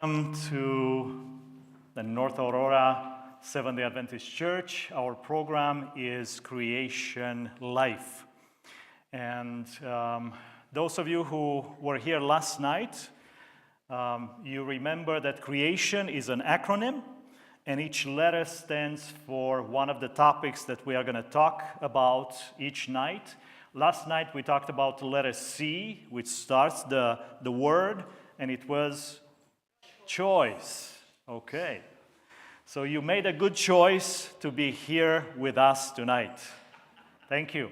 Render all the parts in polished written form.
Welcome to the North Aurora Seventh-day Adventist Church. Our program is Creation Life. And those of you who were here last night, you remember that creation is an acronym, and each letter stands for one of the topics that we are going to talk about each night. Last night we talked about the letter C, which starts the word, and it was choice. Okay. So you made a good choice to be here with us tonight. Thank you.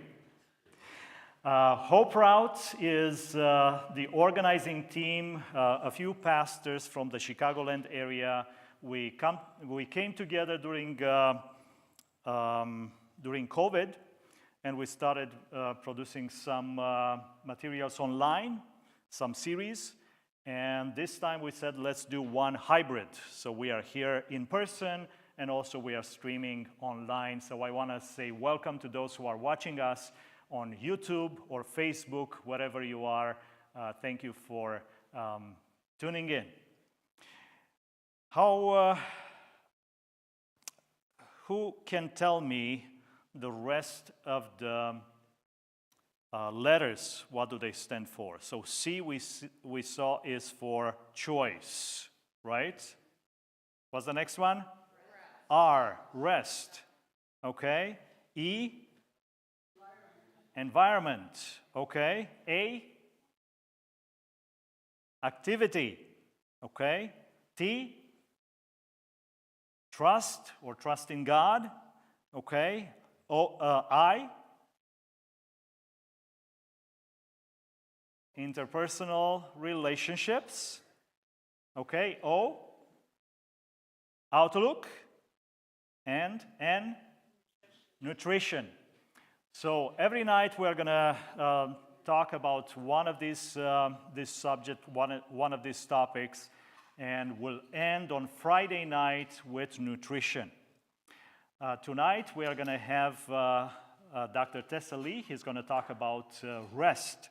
Hope Route is the organizing team, a few pastors from the Chicagoland area. We came together during COVID, and we started producing some materials online, some series. And this time we said, let's do one hybrid. So we are here in person, and also we are streaming online. So I want to say welcome to those who are watching us on YouTube or Facebook, wherever you are. Thank you for tuning in. Who can tell me the rest of the letters? What do they stand for? So C we saw is for choice, right? What's the next one? Rest. R, rest. Okay. E, environment. Okay. A, activity. Okay. T, trust or trust in God. Okay. I, interpersonal relationships. Okay. O, outlook. And N, nutrition. So every night we're going to talk about one of these this subject, one of these topics, and we'll end on Friday night with nutrition. Tonight we are going to have Dr. Tessa Lee. He's going to talk about rest.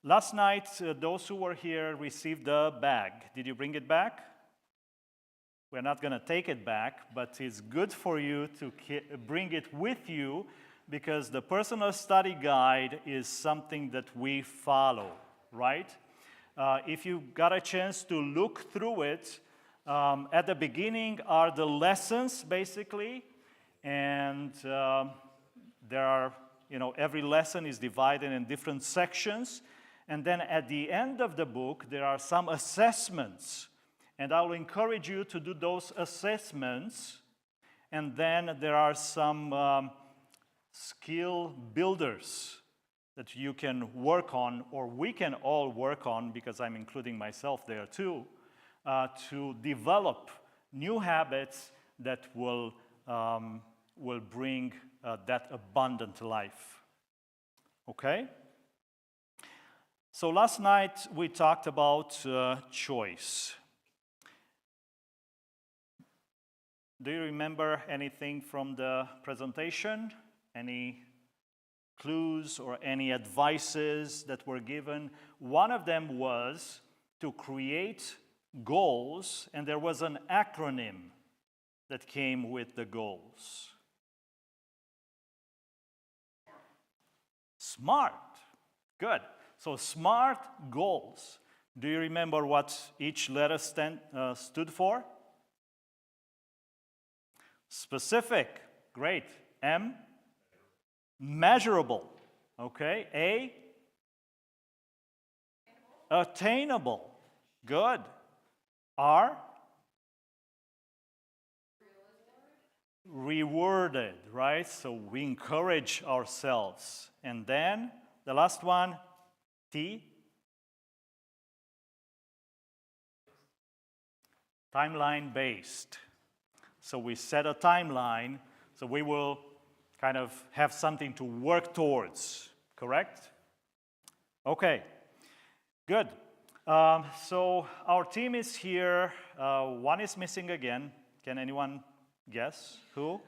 Last night, those who were here received a bag. Did you bring it back? We're not going to take it back, but it's good for you to bring it with you, because the personal study guide is something that we follow, right? If you got a chance to look through it, at the beginning are the lessons, basically, and there are, every lesson is divided in different sections. And then at the end of the book, there are some assessments. And I will encourage you to do those assessments. And then there are some skill builders that you can work on, or we can all work on, because I'm including myself there too, to develop new habits that will bring that abundant life. Okay? So last night we talked about choice. Do you remember anything from the presentation? Any clues or any advices that were given? One of them was to create goals, and there was an acronym that came with the goals. SMART. Good. So SMART goals. Do you remember what each letter stood for? Specific. Great. M, measurable. Okay. A, attainable. Good. R, rewarded, right? So we encourage ourselves. And then the last one, T, timeline based. So we set a timeline, so we will kind of have something to work towards, correct? Okay, good. So our team is here. One is missing again. Can anyone guess who?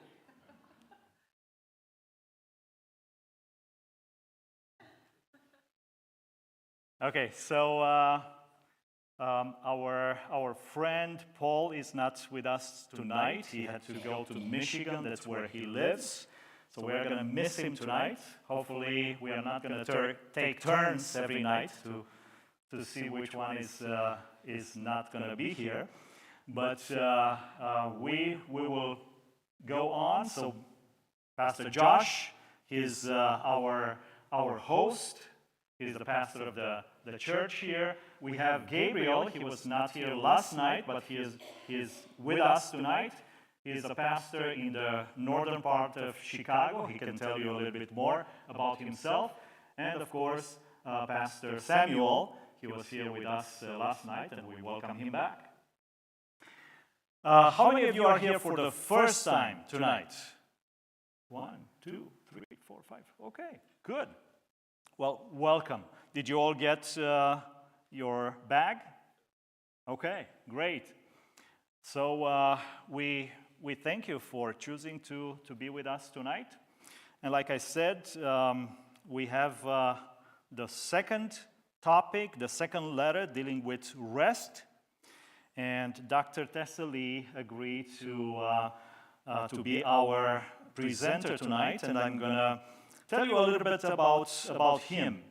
Okay, so Our friend Paul is not with us tonight. He had to go to Michigan. That's where he lives. So we're going to miss him tonight. Hopefully, we are not going to take turns every night to see which one is not going to be here. But we will go on. So Pastor Josh is our host. He's the pastor of the church here. We have Gabriel. He was not here last night, but he is with us tonight. He's a pastor in the northern part of Chicago. He can tell you a little bit more about himself. And of course, Pastor Samuel. He was here with us last night, and we welcome him back. How many of you are here for the first time tonight? 1, 2, 3, 4, 5. Okay, good. Well, welcome. Did you all get your bag? Okay, great. So we thank you for choosing to be with us tonight. And like I said, we have the second topic, the second letter dealing with rest. And Dr. Tessa Lee agreed to be our presenter tonight, and I'm going to tell you a little bit about him.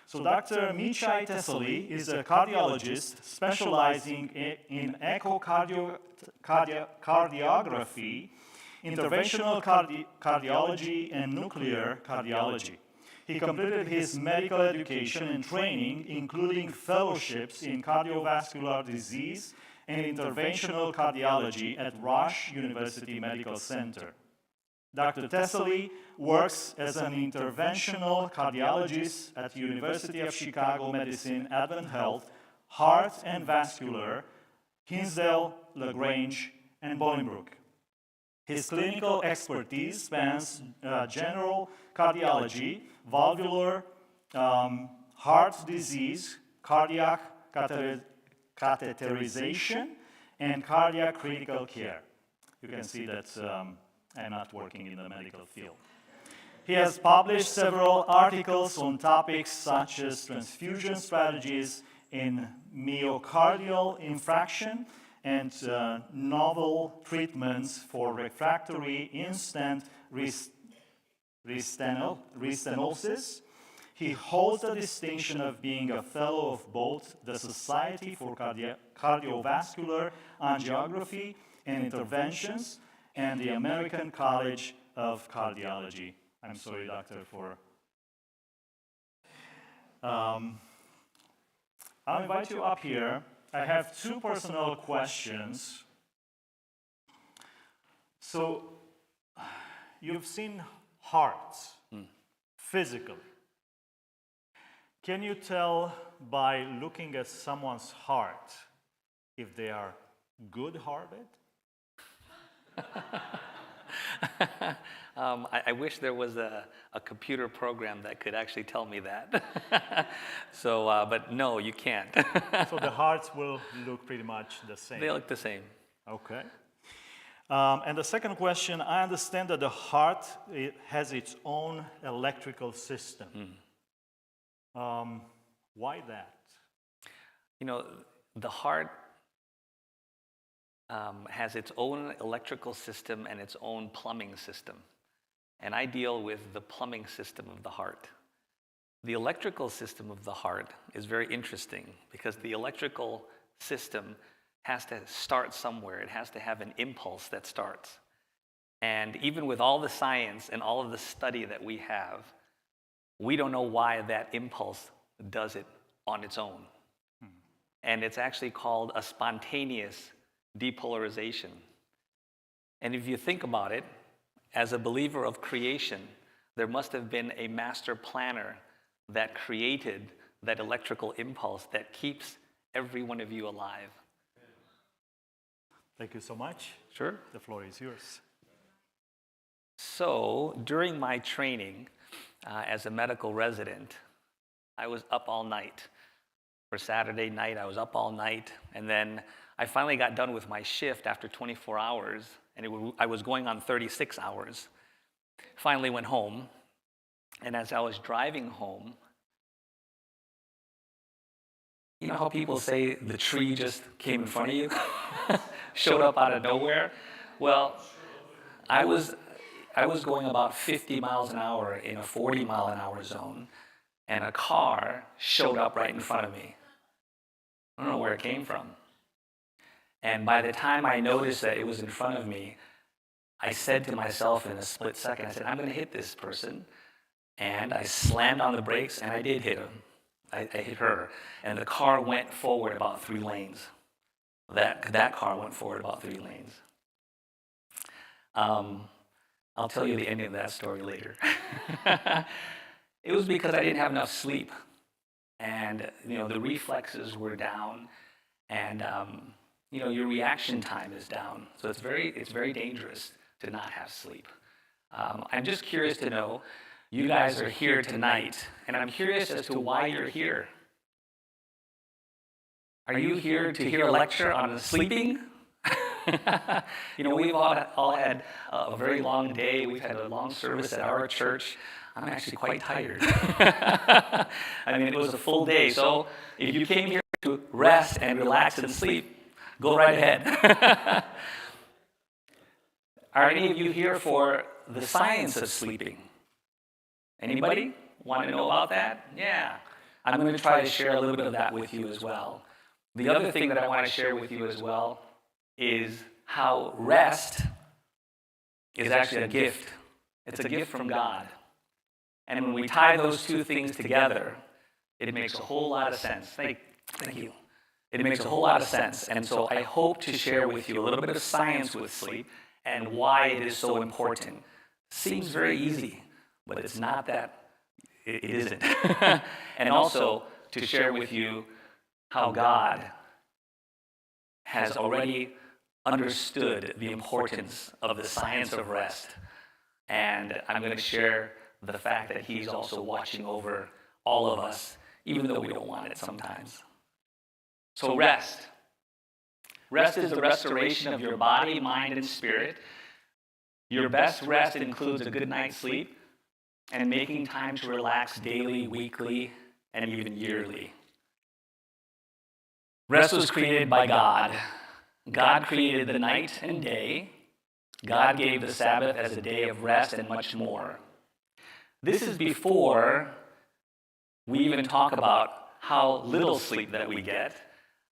So Dr. Michai Tessali is a cardiologist specializing in echocardiography, interventional cardiology, and nuclear cardiology. He completed his medical education and training, including fellowships in cardiovascular disease and interventional cardiology at Rush University Medical Center. Dr. Tessali works as an interventional cardiologist at the University of Chicago Medicine Advent Health, Heart and Vascular, Hinsdale, LaGrange, and Bolingbrook. His clinical expertise spans general cardiology, valvular, heart disease, cardiac catheterization, and cardiac critical care. You can see that I'm not working in the medical field. He has published several articles on topics such as transfusion strategies in myocardial infarction and novel treatments for refractory instant restenosis. He holds the distinction of being a fellow of both the Society for Cardiovascular Angiography and Interventions and the American College of Cardiology. I'm sorry, doctor, for... I'll invite you up here. I have 2 personal questions. So, you've seen hearts physically. Can you tell by looking at someone's heart if they are good-hearted? I wish there was a computer program that could actually tell me that. So, but no, you can't. So the hearts will look pretty much the same? They look the same. Okay. And the second question, I understand that the heart has its own electrical system. Why that? You know, the heart has its own electrical system and its own plumbing system. And I deal with the plumbing system of the heart. The electrical system of the heart is very interesting because the electrical system has to start somewhere. It has to have an impulse that starts. And even with all the science and all of the study that we have, we don't know why that impulse does it on its own. And it's actually called a spontaneous depolarization. And if you think about it, as a believer of creation, there must have been a master planner that created that electrical impulse that keeps every one of you alive. Thank you so much. Sure. The floor is yours. So during my training as a medical resident, I was up all night. For Saturday night, I was up all night, and then I finally got done with my shift after 24 hours, and I was going on 36 hours. Finally went home, and as I was driving home, You know how people say the tree just came in front of you, showed up out of nowhere? Well, I was going about 50 miles an hour in a 40-mile-an-hour zone, and a car showed up right in front of me. I don't know where it came from. And by the time I noticed that it was in front of me, I said to myself in a split second, I said, I'm going to hit this person. And I slammed on the brakes, and I did hit him. I hit her. And the car went forward about 3 lanes. That car went forward about 3 lanes. I'll tell you the ending of that story later. It was because I didn't have enough sleep. And, the reflexes were down. And, your reaction time is down. So it's very dangerous to not have sleep. I'm just curious to know, you guys are here tonight, and I'm curious as to why you're here. Are you here to hear a lecture on sleeping? We've all had a very long day. We've had a long service at our church. I'm actually quite tired. It was a full day. So if you came here to rest and relax and sleep, go right ahead. Are any of you here for the science of sleeping? Anybody want to know about that? Yeah. I'm going to try to share a little bit of that with you as well. The other thing that I want to share with you as well is how rest is actually a gift. It's a gift from God. And when we tie those two things together, it makes a whole lot of sense. Thank you. It makes a whole lot of sense. And so I hope to share with you a little bit of science with sleep and why it is so important. Seems very easy, but it's not that. It isn't. And also to share with you how God has already understood the importance of the science of rest. And I'm going to share the fact that He's also watching over all of us, even though we don't want it sometimes. So rest. Rest is the restoration of your body, mind, and spirit. Your best rest includes a good night's sleep and making time to relax daily, weekly, and even yearly. Rest was created by God. God created the night and day. God gave the Sabbath as a day of rest and much more. This is before we even talk about how little sleep that we get,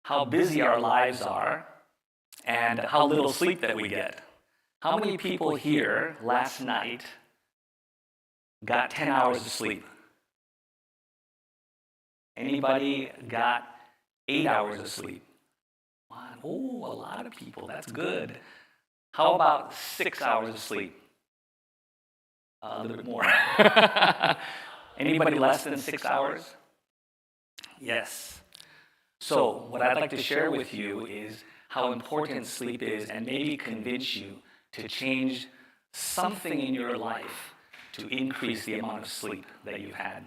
how busy our lives are, and how little sleep that we get. How many people here last night got 10 hours of sleep? Anybody got 8 hours of sleep? Oh, a lot of people. That's good. How about 6 hours of sleep? A little bit more. Anybody less than 6 hours? Yes. So what I'd like to share with you is how important sleep is and maybe convince you to change something in your life to increase the amount of sleep that you've had.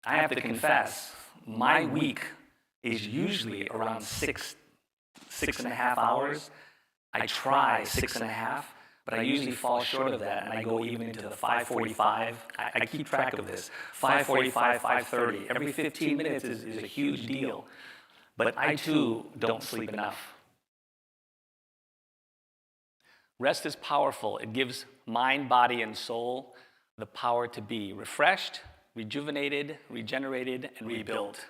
I have to confess, my week is usually around 6.5 hours. I try 6.5, but I usually fall short of that, and I go even into the 5:45. I keep track of this. 5:45, 5:30. Every 15 minutes is a huge deal. But I, too, don't sleep enough. Rest is powerful. It gives mind, body, and soul the power to be refreshed, rejuvenated, regenerated, and rebuilt.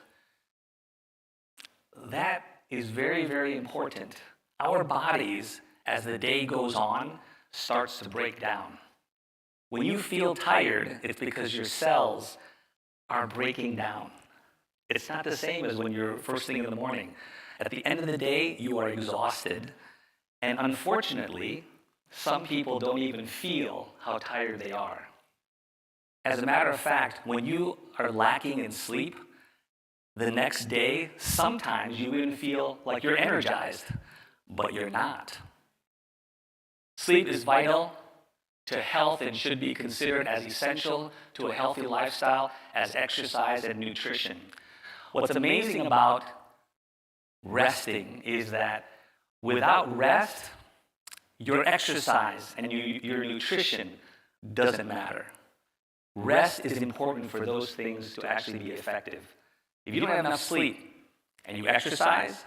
That is very, very important. Our bodies, as the day goes on, starts to break down. When you feel tired, it's because your cells are breaking down. It's not the same as when you're first thing in the morning. At the end of the day, you are exhausted. And unfortunately, some people don't even feel how tired they are. As a matter of fact, when you are lacking in sleep, the next day, sometimes you even feel like you're energized, but you're not. Sleep is vital to health and should be considered as essential to a healthy lifestyle as exercise and nutrition. What's amazing about resting is that without rest, your exercise and your nutrition doesn't matter. Rest is important for those things to actually be effective. If you don't have enough sleep, and you exercise,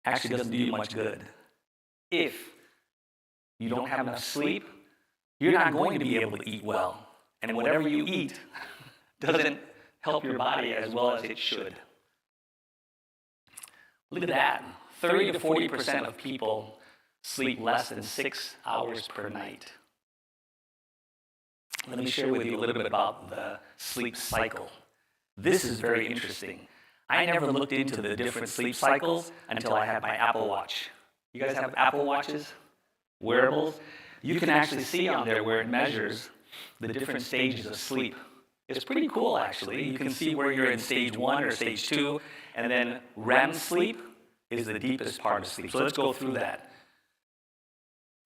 actually doesn't do you much good. If you don't have enough sleep, you're not going to be able to eat well. And whatever you eat doesn't help your body as well as it should. Look at that. 30 to 40% of people sleep less than 6 hours per night. Let me share with you a little bit about the sleep cycle. This is very interesting. I never looked into the different sleep cycles until I had my Apple Watch. You guys have Apple Watches? Wearables? You can actually see on there where it measures the different stages of sleep. It's pretty cool, actually. You can see where you're in stage 1 or stage 2, and then REM sleep is the deepest part of sleep. So let's go through that.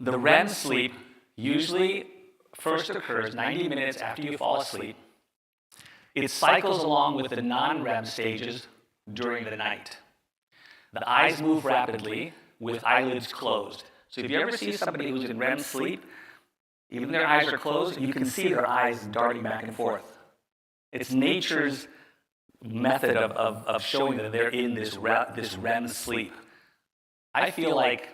The REM sleep usually first occurs 90 minutes after you fall asleep. It cycles along with the non-REM stages during the night. The eyes move rapidly with eyelids closed. So if you ever see somebody who's in REM sleep, even their eyes are closed, you can see their eyes darting back and forth. It's nature's method of showing that they're in this REM sleep. I feel like,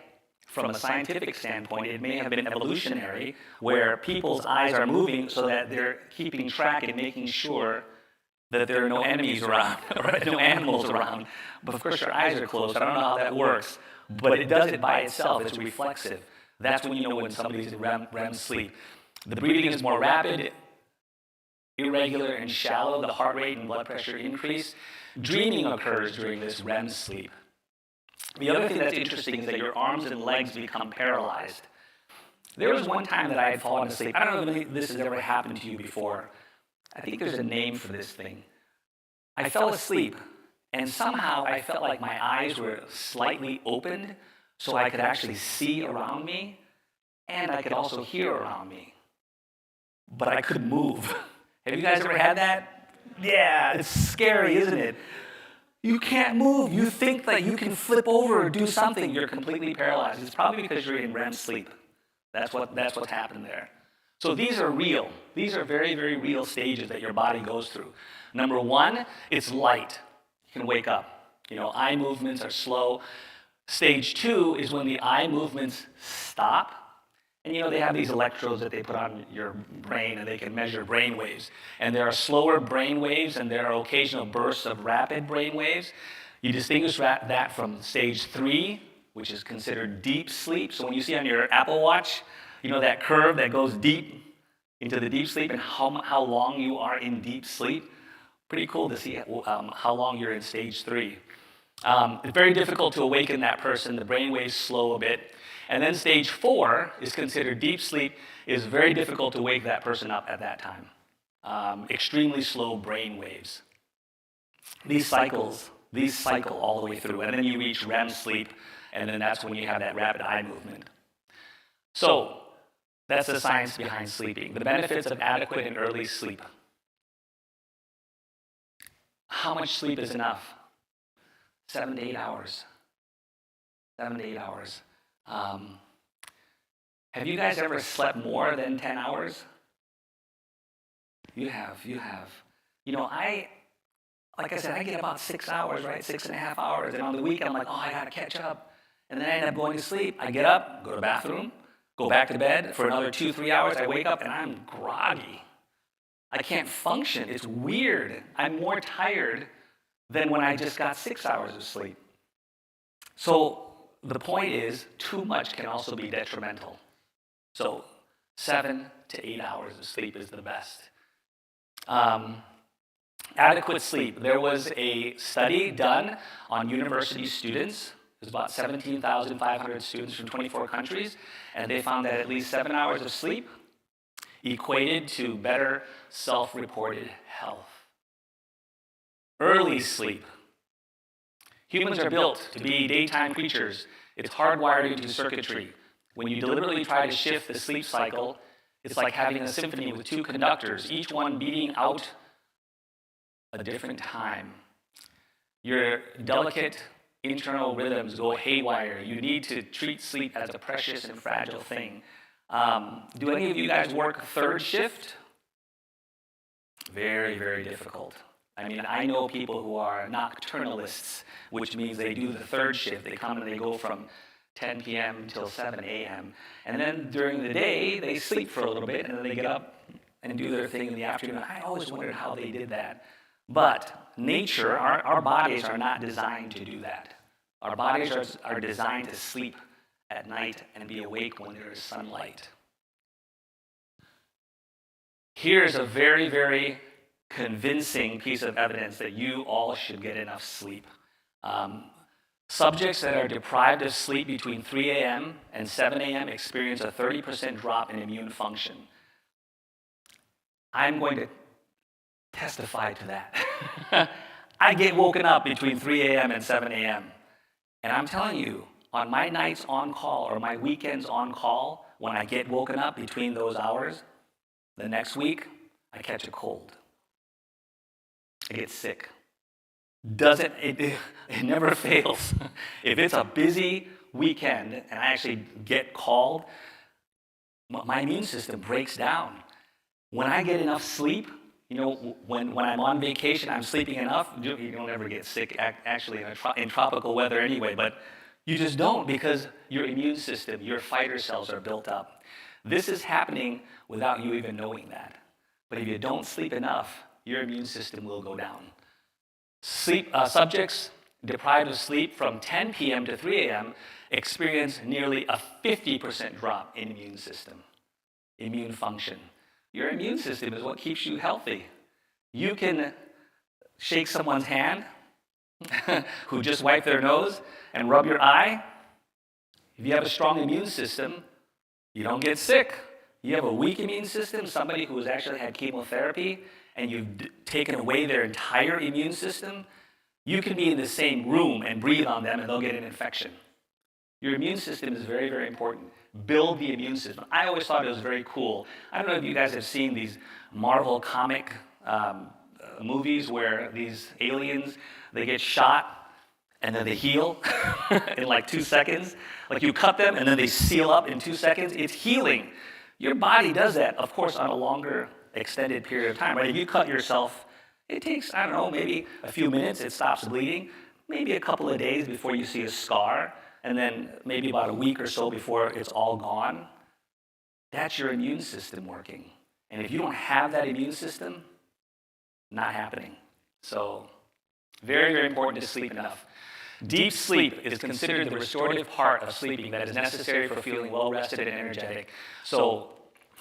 from a scientific standpoint, it may have been evolutionary, where people's eyes are moving so that they're keeping track and making sure that there are no enemies around, or no animals around. But of course, your eyes are closed. I don't know how that works, but it does it by itself. It's reflexive. That's when you know when somebody's in REM sleep. The breathing is more rapid, irregular, and shallow. The heart rate and blood pressure increase. Dreaming occurs during this REM sleep. The other thing that's interesting is that your arms and legs become paralyzed. There was one time that I had fallen asleep. I don't know if this has ever happened to you before. I think there's a name for this thing. I fell asleep, and somehow I felt like my eyes were slightly opened so I could actually see around me, and I could also hear around me. But I couldn't move. Have you guys ever had that? Yeah, it's scary, isn't it? You can't move. You think that you can flip over or do something. You're completely paralyzed. It's probably because you're in REM sleep. That's what's happened there. So these are real. These are very, very real stages that your body goes through. Number 1, it's light. You can wake up. Eye movements are slow. Stage 2 is when the eye movements stop. And they have these electrodes that they put on your brain, and they can measure brain waves. And there are slower brain waves, and there are occasional bursts of rapid brain waves. You distinguish that from stage 3, which is considered deep sleep. So when you see on your Apple Watch, that curve that goes deep into the deep sleep and how long you are in deep sleep. Pretty cool to see how long you're in stage 3. It's very difficult to awaken that person. The brain waves slow a bit. And then stage 4 is considered deep sleep. Is very difficult to wake that person up at that time. Extremely slow brain waves. These cycle all the way through. And then you reach REM sleep, and then that's when you have that rapid eye movement. So that's the science behind sleeping. The benefits of adequate and early sleep. How much sleep is enough? 7 to 8 hours. 7 to 8 hours. Have you guys ever slept more than 10 hours? You have. Like I said, I get about 6 hours, right? 6.5 hours. And on the weekend, I'm like, I gotta catch up. And then I end up going to sleep. I get up, go to the bathroom, go back to bed for another 2-3 hours. I wake up and I'm groggy. I can't function. It's weird. I'm more tired than when I just got 6 hours of sleep. So the point is, too much can also be detrimental. So 7 to 8 hours of sleep is the best. Adequate sleep. There was a study done on university students. It was about 17,500 students from 24 countries, and they found that at least 7 hours of sleep equated to better self-reported health. Early sleep. Humans are built to be daytime creatures. It's hardwired into circuitry. When you deliberately try to shift the sleep cycle, it's like having a symphony with 2 conductors, each one beating out a different time. Your delicate internal rhythms go haywire. You need to treat sleep as a precious and fragile thing. Do any of you guys work 3rd shift? Very, very difficult. I mean, I know people who are nocturnalists, which means they do the third shift. They come and they go from 10 p.m. till 7 a.m. And then during the day, they sleep for a little bit, and then they get up and do their thing in the afternoon. I always wondered how they did that. But nature, our bodies are not designed to do that. Our bodies are designed to sleep at night and be awake when there is sunlight. Here's a very, very convincing piece of evidence that you all should get enough sleep. Subjects that are deprived of sleep between 3 a.m. and 7 a.m. experience a 30% drop in immune function. I'm going to testify to that. I get woken up between 3 a.m. and 7 a.m. And I'm telling you, on my nights on call or my weekends on call, when I get woken up between those hours, the next week, I catch a cold. I get sick. It never fails. If it's a busy weekend and I actually get called, my immune system breaks down. When I get enough sleep, you know, when I'm on vacation, I'm sleeping enough, you don't ever get sick actually in tropical weather anyway, but you just don't because your immune system, your fighter cells are built up. This is happening without you even knowing that. But if you don't sleep enough, your immune system will go down. Subjects deprived of sleep from 10 p.m. to 3 a.m. experience nearly a 50% drop in immune function. Your immune system is what keeps you healthy. You can shake someone's hand who just wiped their nose and rub your eye. If you have a strong immune system, you don't get sick. You have a weak immune system, somebody who has actually had chemotherapy, and you've taken away their entire immune system, you can be in the same room and breathe on them and they'll get an infection. Your immune system is very, very important. Build the immune system. I always thought it was very cool. I don't know if you guys have seen these Marvel comic movies where these aliens, they get shot and then they heal in like 2 seconds. Like you cut them and then they seal up in 2 seconds. It's healing. Your body does that, of course, on a longer extended period of time, right? If you cut yourself, it takes, I don't know, maybe a few minutes, it stops bleeding, maybe a couple of days before you see a scar, and then maybe about a week or so before it's all gone. That's your immune system working. And if you don't have that immune system, not happening. So, very, very important to sleep enough. Deep sleep is considered the restorative part of sleeping that is necessary for feeling well-rested and energetic. So,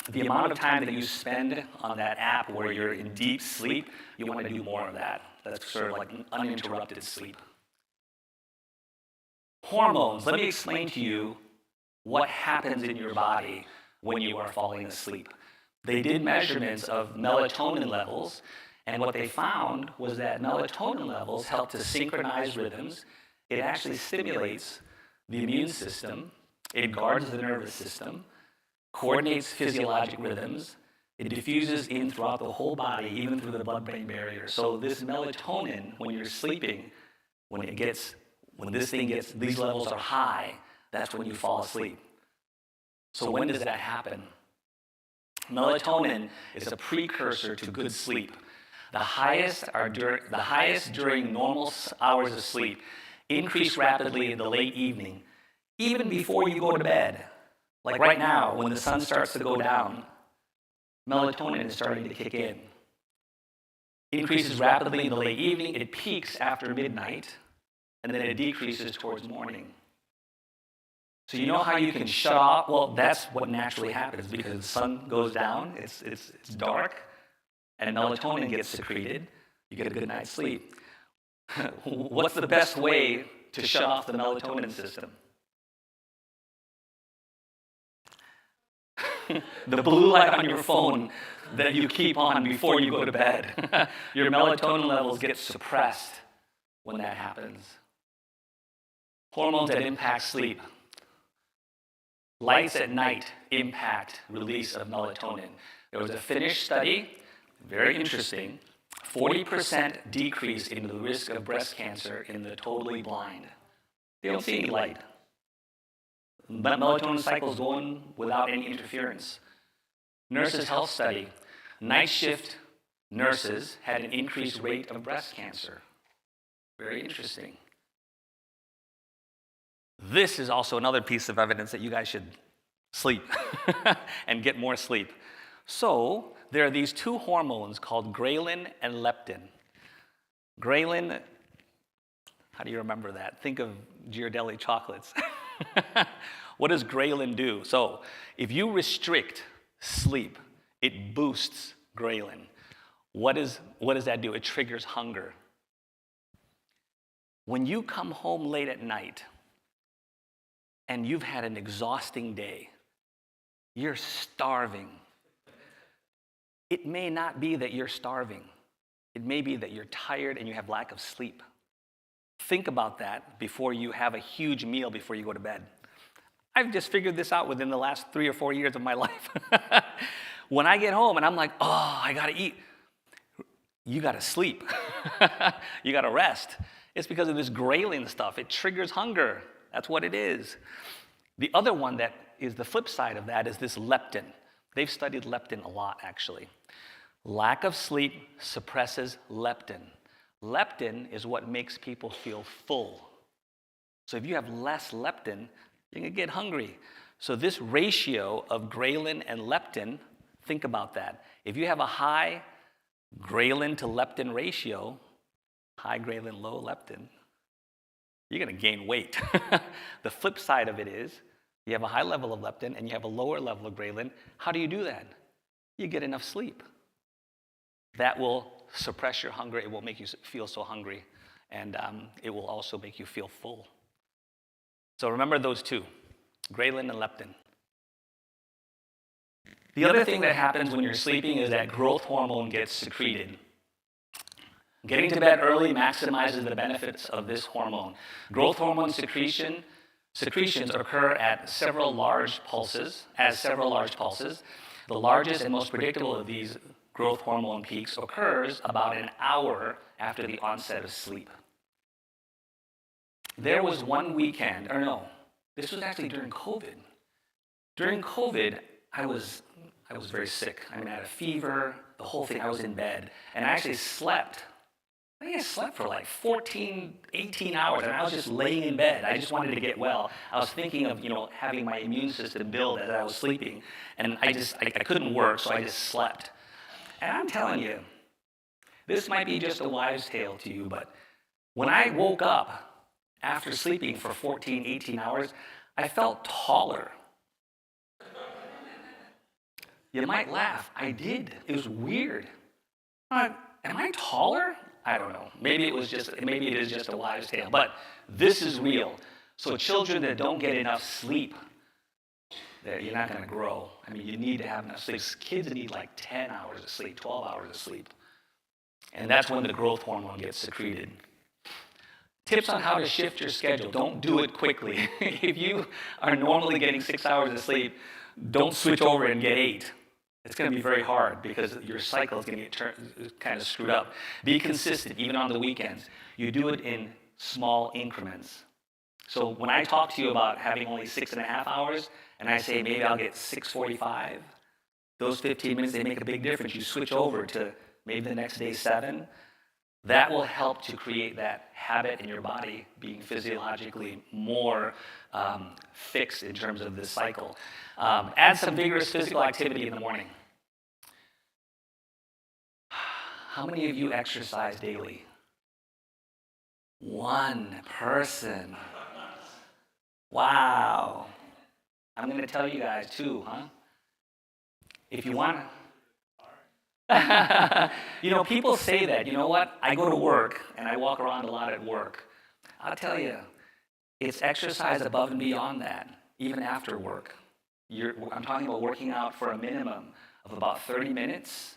the amount of time that you spend on that app where you're in deep sleep, you want to do more of that. That's sort of like uninterrupted sleep. Hormones. Let me explain to you what happens in your body when you are falling asleep. They did measurements of melatonin levels, and what they found was that melatonin levels help to synchronize rhythms. It actually stimulates the immune system. It guards the nervous system, coordinates physiologic rhythms. It diffuses in throughout the whole body, even through the blood-brain barrier. So this melatonin, when you're sleeping, when these levels are high, that's when you fall asleep. So when does that happen? Melatonin is a precursor to good sleep. The highest during normal hours of sleep, increase rapidly in the late evening, even before you go to bed. Like right now, when the sun starts to go down, melatonin is starting to kick in. Increases rapidly in the late evening, it peaks after midnight, and then it decreases towards morning. So you know how you can shut off? Well, that's what naturally happens because the sun goes down, it's dark, and melatonin gets secreted. You get a good night's sleep. What's the best way to shut off the melatonin system? The blue light on your phone that you keep on before you go to bed. Your melatonin levels get suppressed when that happens. Hormones that impact sleep. Lights at night impact release of melatonin. There was a Finnish study, very interesting, 40% decrease in the risk of breast cancer in the totally blind. They don't see any light. Melatonin cycles going without any interference. Nurses' health study, night shift nurses had an increased rate of breast cancer. Very interesting. This is also another piece of evidence that you guys should sleep and get more sleep. So there are these two hormones called ghrelin and leptin. Ghrelin, how do you remember that? Think of Ghirardelli chocolates. What does ghrelin do? So if you restrict sleep, it boosts ghrelin. What does that do? It triggers hunger. When you come home late at night and you've had an exhausting day, you're starving. It may not be that you're starving. It may be that you're tired and you have lack of sleep. Think about that before you have a huge meal before you go to bed. I've just figured this out within the last 3 or 4 years of my life. When I get home and I'm like, oh, I gotta eat. You gotta sleep. You gotta rest. It's because of this ghrelin stuff. It triggers hunger. That's what it is. The other one that is the flip side of that is this leptin. They've studied leptin a lot, actually. Lack of sleep suppresses leptin. Leptin is what makes people feel full. So if you have less leptin, you're going to get hungry. So this ratio of ghrelin and leptin, think about that. If you have a high ghrelin to leptin ratio, high ghrelin, low leptin, you're going to gain weight. The flip side of it is you have a high level of leptin and you have a lower level of ghrelin. How do you do that? You get enough sleep. That will suppress your hunger. It will make you feel so hungry. And it will also make you feel full. So remember those two, ghrelin and leptin. The other thing that happens when you're sleeping is that growth hormone gets secreted. Getting to bed early maximizes the benefits of this hormone. Growth hormone secretions occur at several large pulses. The largest and most predictable of these growth hormone peaks occurs about an hour after the onset of sleep. There was one weekend, this was actually during COVID. During COVID, I was very sick. I had a fever, the whole thing. I was in bed, and I actually slept. I think I slept for like 14, 18 hours, and I was just laying in bed. I just wanted to get well. I was thinking of, having my immune system build as I was sleeping, and I couldn't work, so I just slept. And I'm telling you, this might be just a wives' tale to you, but when I woke up after sleeping for 14, 18 hours, I felt taller. You might laugh. I did. It was weird. Am I taller? I don't know. Maybe it is just a wives' tale, but this is real. So children that don't get enough sleep, you're not going to grow. You need to have enough sleep. Kids need like 10 hours of sleep, 12 hours of sleep. And that's when the growth hormone gets secreted. Tips on how to shift your schedule. Don't do it quickly. If you are normally getting 6 hours of sleep, don't switch over and get 8. It's going to be very hard because your cycle is going to get kind of screwed up. Be consistent, even on the weekends. You do it in small increments. So when I talk to you about having only 6.5 hours, and I say maybe I'll get 6:45, those 15 minutes, they make a big difference. You switch over to maybe the next day 7. That will help to create that habit in your body being physiologically more fixed in terms of this cycle. Add some vigorous physical activity in the morning. How many of you exercise daily? One person. Wow. I'm going to tell you guys too, huh? If you want to. People say that, you know what? I go to work and I walk around a lot at work. I'll tell you, it's exercise above and beyond that, even after work. I'm talking about working out for a minimum of about 30 minutes,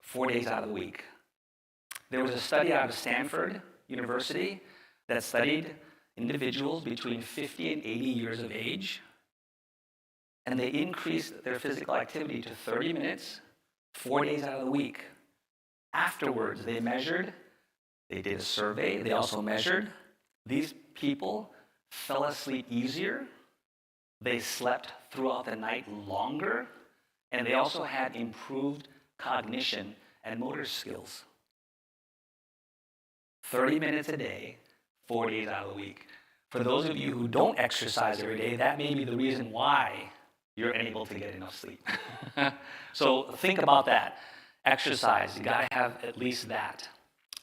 4 days out of the week. There was a study out of Stanford University that studied individuals between 50 and 80 years of age, and they increased their physical activity to 30 minutes, 4 days out of the week. Afterwards, they did a survey, they also measured. These people fell asleep easier, they slept throughout the night longer, and they also had improved cognition, and motor skills. 30 minutes a day, 4 days out of the week. For those of you who don't exercise every day, that may be the reason why you're unable to get enough sleep. So think about that. Exercise, you gotta have at least that.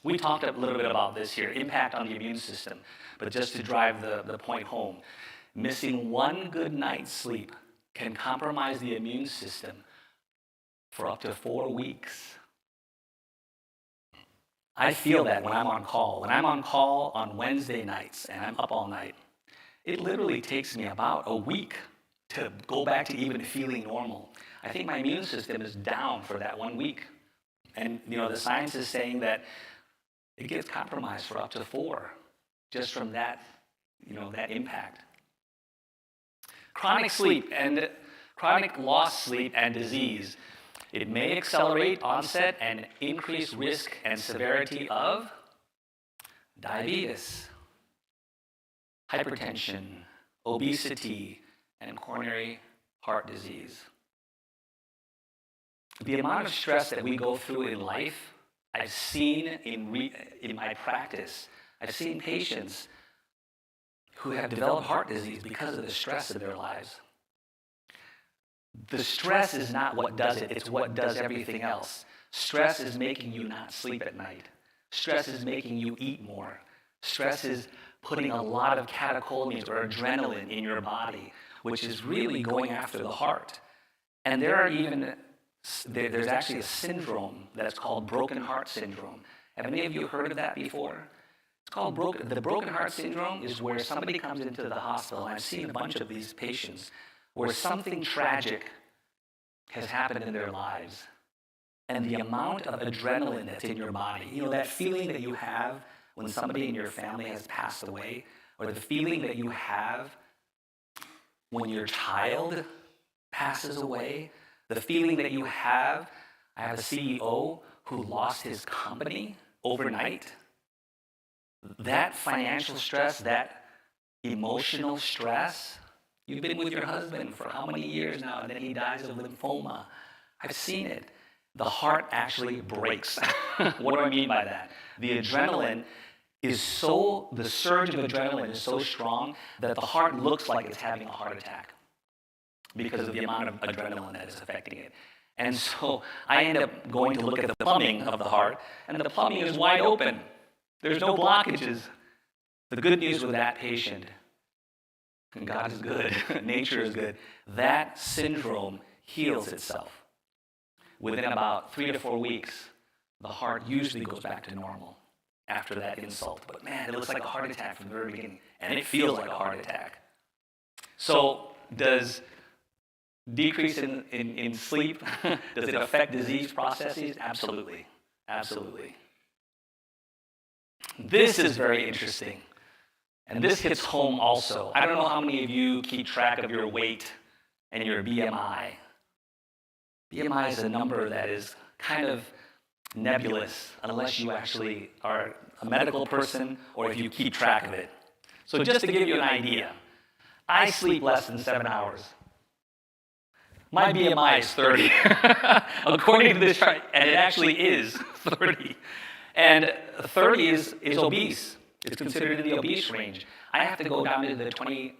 We talked a little bit about this here, impact on the immune system. But just to drive the point home, missing one good night's sleep can compromise the immune system for up to 4 weeks. I feel that when I'm on call. When I'm on call on Wednesday nights and I'm up all night, it literally takes me about a week to go back to even feeling normal. I think my immune system is down for that 1 week. And the science is saying that it gets compromised for up to 4 just from that, that impact. Chronic sleep and chronic lost sleep and disease. It may accelerate onset and increase risk and severity of diabetes, hypertension, obesity, and coronary heart disease. The amount of stress that we go through in life, I've seen in my practice, I've seen patients who have developed heart disease because of the stress of their lives. The stress is not what does it, it's what does everything else. Stress is making you not sleep at night. Stress is making you eat more. Stress is putting a lot of catecholamines or adrenaline in your body, which is really going after the heart. And there's actually a syndrome that's called broken heart syndrome. Have any of you heard of that before? It's called the broken heart syndrome is where somebody comes into the hospital, and I've seen a bunch of these patients, where something tragic has happened in their lives. And the amount of adrenaline that's in your body, that feeling that you have when somebody in your family has passed away, or the feeling that you have when your child passes away, the feeling that you have, I have a CEO who lost his company overnight. That financial stress, that emotional stress, you've been with your husband for how many years now, and then he dies of lymphoma. I've seen it. The heart actually breaks. What do I mean by that? The adrenaline the surge of adrenaline is so strong that the heart looks like it's having a heart attack because of the amount of adrenaline that is affecting it. And so I end up going to look at the plumbing of the heart, and the plumbing is wide open. There's no blockages. The good news with that patient, and God is good, nature is good, that syndrome heals itself. Within about 3 to 4 weeks, the heart usually goes back to normal after that insult. But man, it looks like a heart attack from the very beginning, and it feels like a heart attack. So does decrease in sleep, does it affect disease processes? Absolutely. Absolutely. This is very interesting. And this hits home also. I don't know how many of you keep track of your weight and your BMI. BMI is a number that is kind of nebulous unless you actually are a medical person or if you keep track of it. So just to give you an idea, I sleep less than 7 hours. My BMI is 30, according to this chart, and it actually is 30. And 30 is obese. It's considered in the obese range. I have to go down to the 29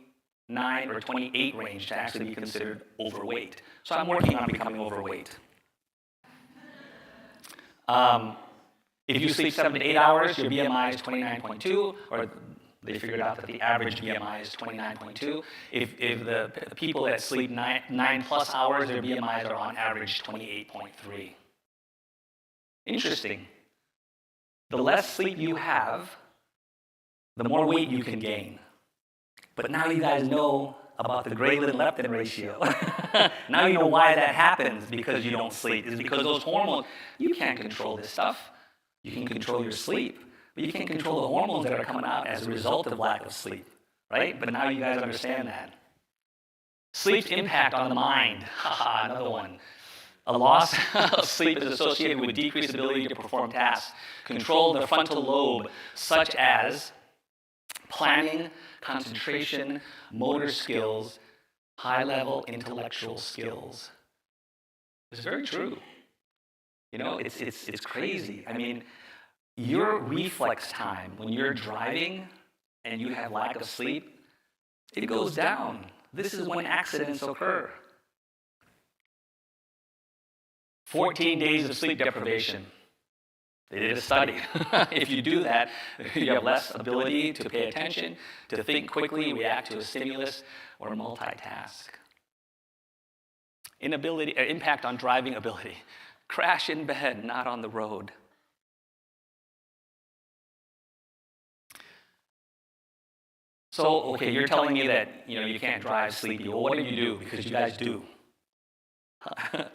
or 28 range to actually be considered overweight. So I'm working on becoming overweight. If you sleep 7 to 8 hours, your BMI is 29.2, or they figured out that the average BMI is 29.2. If the people that sleep 9 plus hours, their BMIs are on average 28.3. Interesting. The less sleep you have, the more weight you can gain. But now you guys know about the ghrelin-leptin ratio. Now you know why that happens because you don't sleep. It's because those hormones, you can't control this stuff. You can control your sleep, but you can't control the hormones that are coming out as a result of lack of sleep, right? But now you guys understand that. Sleep's impact on the mind. Haha, another one. A loss of sleep is associated with decreased ability to perform tasks. Control of the frontal lobe, such as planning, concentration, motor skills, high-level intellectual skills. It's very true. You know, it's crazy. I mean, your reflex time when you're driving and you have lack of sleep, it goes down. This is when accidents occur. 14 days of sleep deprivation. They did a study. If you do that, you have less ability to pay attention, to think quickly, react to a stimulus, or multitask. Impact on driving ability. Crash in bed, not on the road. So, okay, you're telling me that you can't drive sleepy. Well, what do you do? Because you guys do.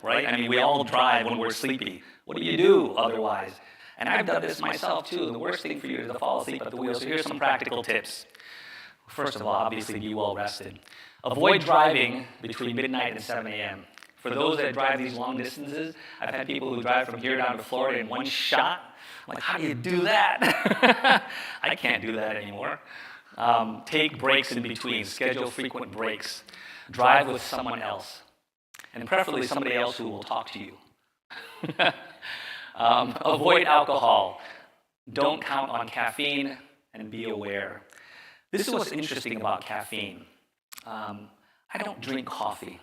Right? I mean, we all drive when we're sleepy. What do you do otherwise? And I've done this myself too. The worst thing for you is to fall asleep at the wheel. So here's some practical tips. First of all, obviously be well rested. Avoid driving between midnight and 7 a.m. For those that drive these long distances, I've had people who drive from here down to Florida in one shot. I'm like, how do you do that? I can't do that anymore. Take breaks in between. Schedule frequent breaks. Drive with someone else. And preferably somebody else who will talk to you. Avoid alcohol. Don't count on caffeine, and be aware. This is what's interesting about caffeine. I don't drink coffee.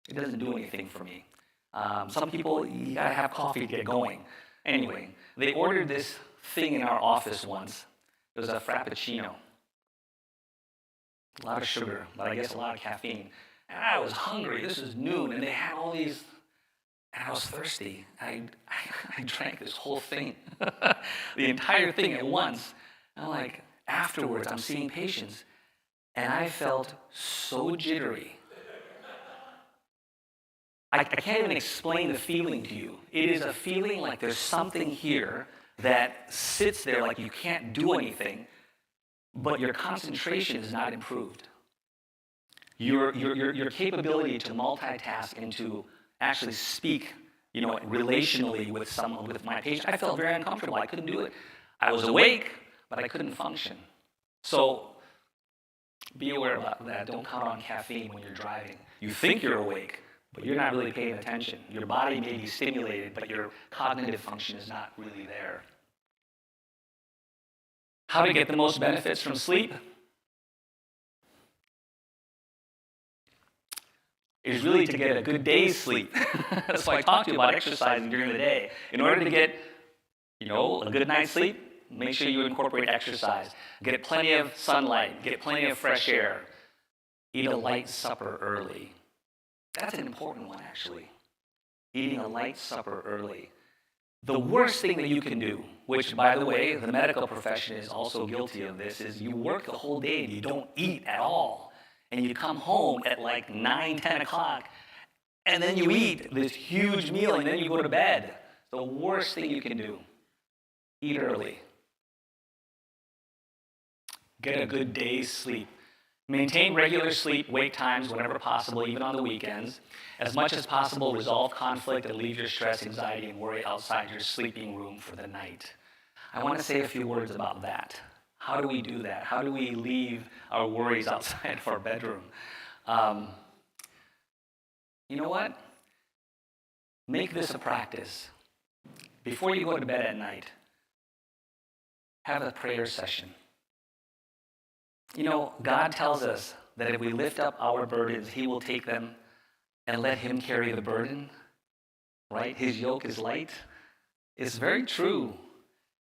It doesn't do anything for me. Some people, you gotta have coffee to get going. Anyway, they ordered this thing in our office once. It was a Frappuccino. A lot of sugar, but I guess a lot of caffeine. And I was hungry. This was noon, and they had all these, and I was thirsty. I drank this whole thing, the entire thing at once. And I'm like, afterwards, I'm seeing patients, and I felt so jittery. I can't even explain the feeling to you. It is a feeling like there's something here that sits there like you can't do anything, but your concentration is not improved. Your capability to multitask and to actually speak, relationally with someone, with my patient, I felt very uncomfortable. I couldn't do it. I was awake, but I couldn't function. So be aware about that. Don't count on caffeine when you're driving. You think you're awake, but you're not really paying attention. Your body may be stimulated, but your cognitive function is not really there. How to get the most benefits from sleep is really to get a good day's sleep. That's why I talked to you about exercising during the day. In order to get, a good night's sleep, make sure you incorporate exercise. Get plenty of sunlight, get plenty of fresh air. Eat a light supper early. That's an important one, actually. Eating a light supper early. The worst thing that you can do, which, by the way, the medical profession is also guilty of this, is you work the whole day and you don't eat at all. And you come home at like 9, 10 o'clock, and then you eat this huge meal, and then you go to bed. The worst thing you can do. Eat early. Get a good day's sleep. Maintain regular sleep-wake times whenever possible, even on the weekends. As much as possible, resolve conflict and leave your stress, anxiety, and worry outside your sleeping room for the night. I want to say a few words about that. How do we do that? How do we leave our worries outside of our bedroom? You know what? Make this a practice. Before you go to bed at night, have a prayer session. God tells us that if we lift up our burdens, He will take them and let Him carry the burden, right? His yoke is light. It's very true.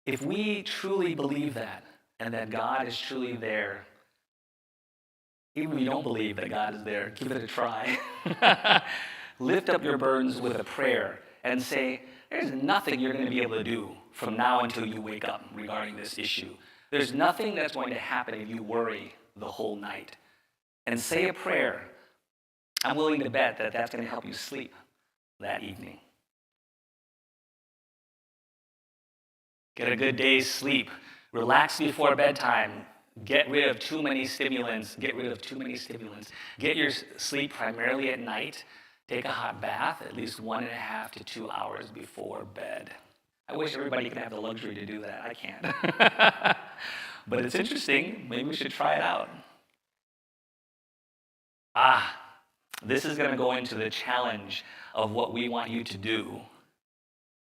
If we truly believe that, and that God is truly there, even if you don't believe that God is there, give it a try. Lift up your burdens with a prayer and say, there's nothing you're going to be able to do from now until you wake up regarding this issue. There's nothing that's going to happen if you worry the whole night. And say a prayer. I'm willing to bet that that's going to help you sleep that evening. Get a good day's sleep. Relax before bedtime. Get rid of too many stimulants. Get your sleep primarily at night. Take a hot bath at least 1.5 to 2 hours before bed. I wish everybody could have the luxury to do that. I can't. But it's interesting. Maybe we should try it out. This is going to go into the challenge of what we want you to do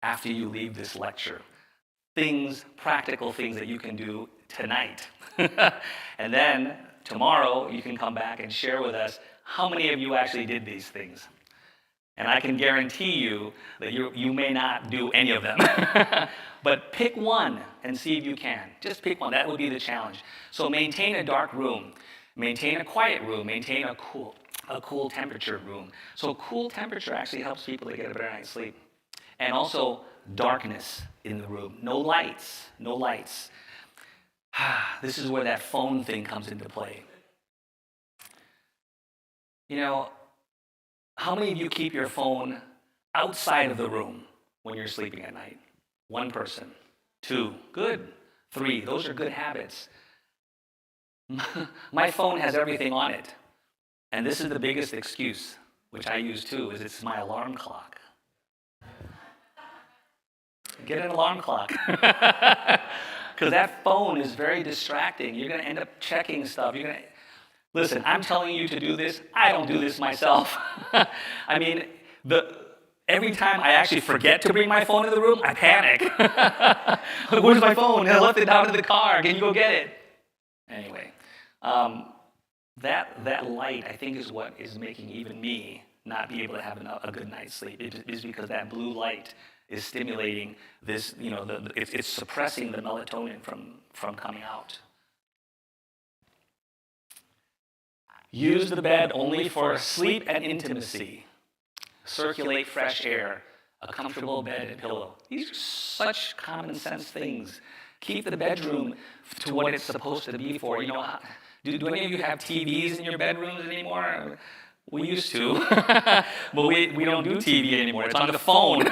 after you leave this lecture. Things, practical things that you can do tonight. And then tomorrow you can come back and share with us how many of you actually did these things. And I can guarantee you that you may not do any of them. But pick one and see if you can. Just pick one. That would be the challenge. So maintain a dark room. Maintain a quiet room. Maintain a cool temperature room. So cool temperature actually helps people to get a better night's sleep. And also darkness in the room. No lights. No lights. This is where that phone thing comes into play. You know, how many of you keep your phone outside of the room when you're sleeping at night? One person. Two. Good. Three. Those are good habits. My phone has everything on it. And this is the biggest excuse, which I use too, is it's my alarm clock. Get an alarm clock. Because that phone is very distracting. You're going to end up checking stuff. Listen, I'm telling you to do this. I don't do this myself. I mean, every time I actually forget to bring my phone in the room, I panic. Where's my phone? I left it down in the car. Can you go get it? Anyway, that light, I think, is what is making even me not be able to have a good night's sleep. It is because that blue light is stimulating this, it's suppressing the melatonin from coming out. Use the bed only for sleep and intimacy. Circulate fresh air, a comfortable bed and pillow. These are such common sense things. Keep the bedroom to what it's supposed to be for. Do any of you have TVs in your bedrooms anymore? We used to, but we don't do TV anymore. It's on the phone.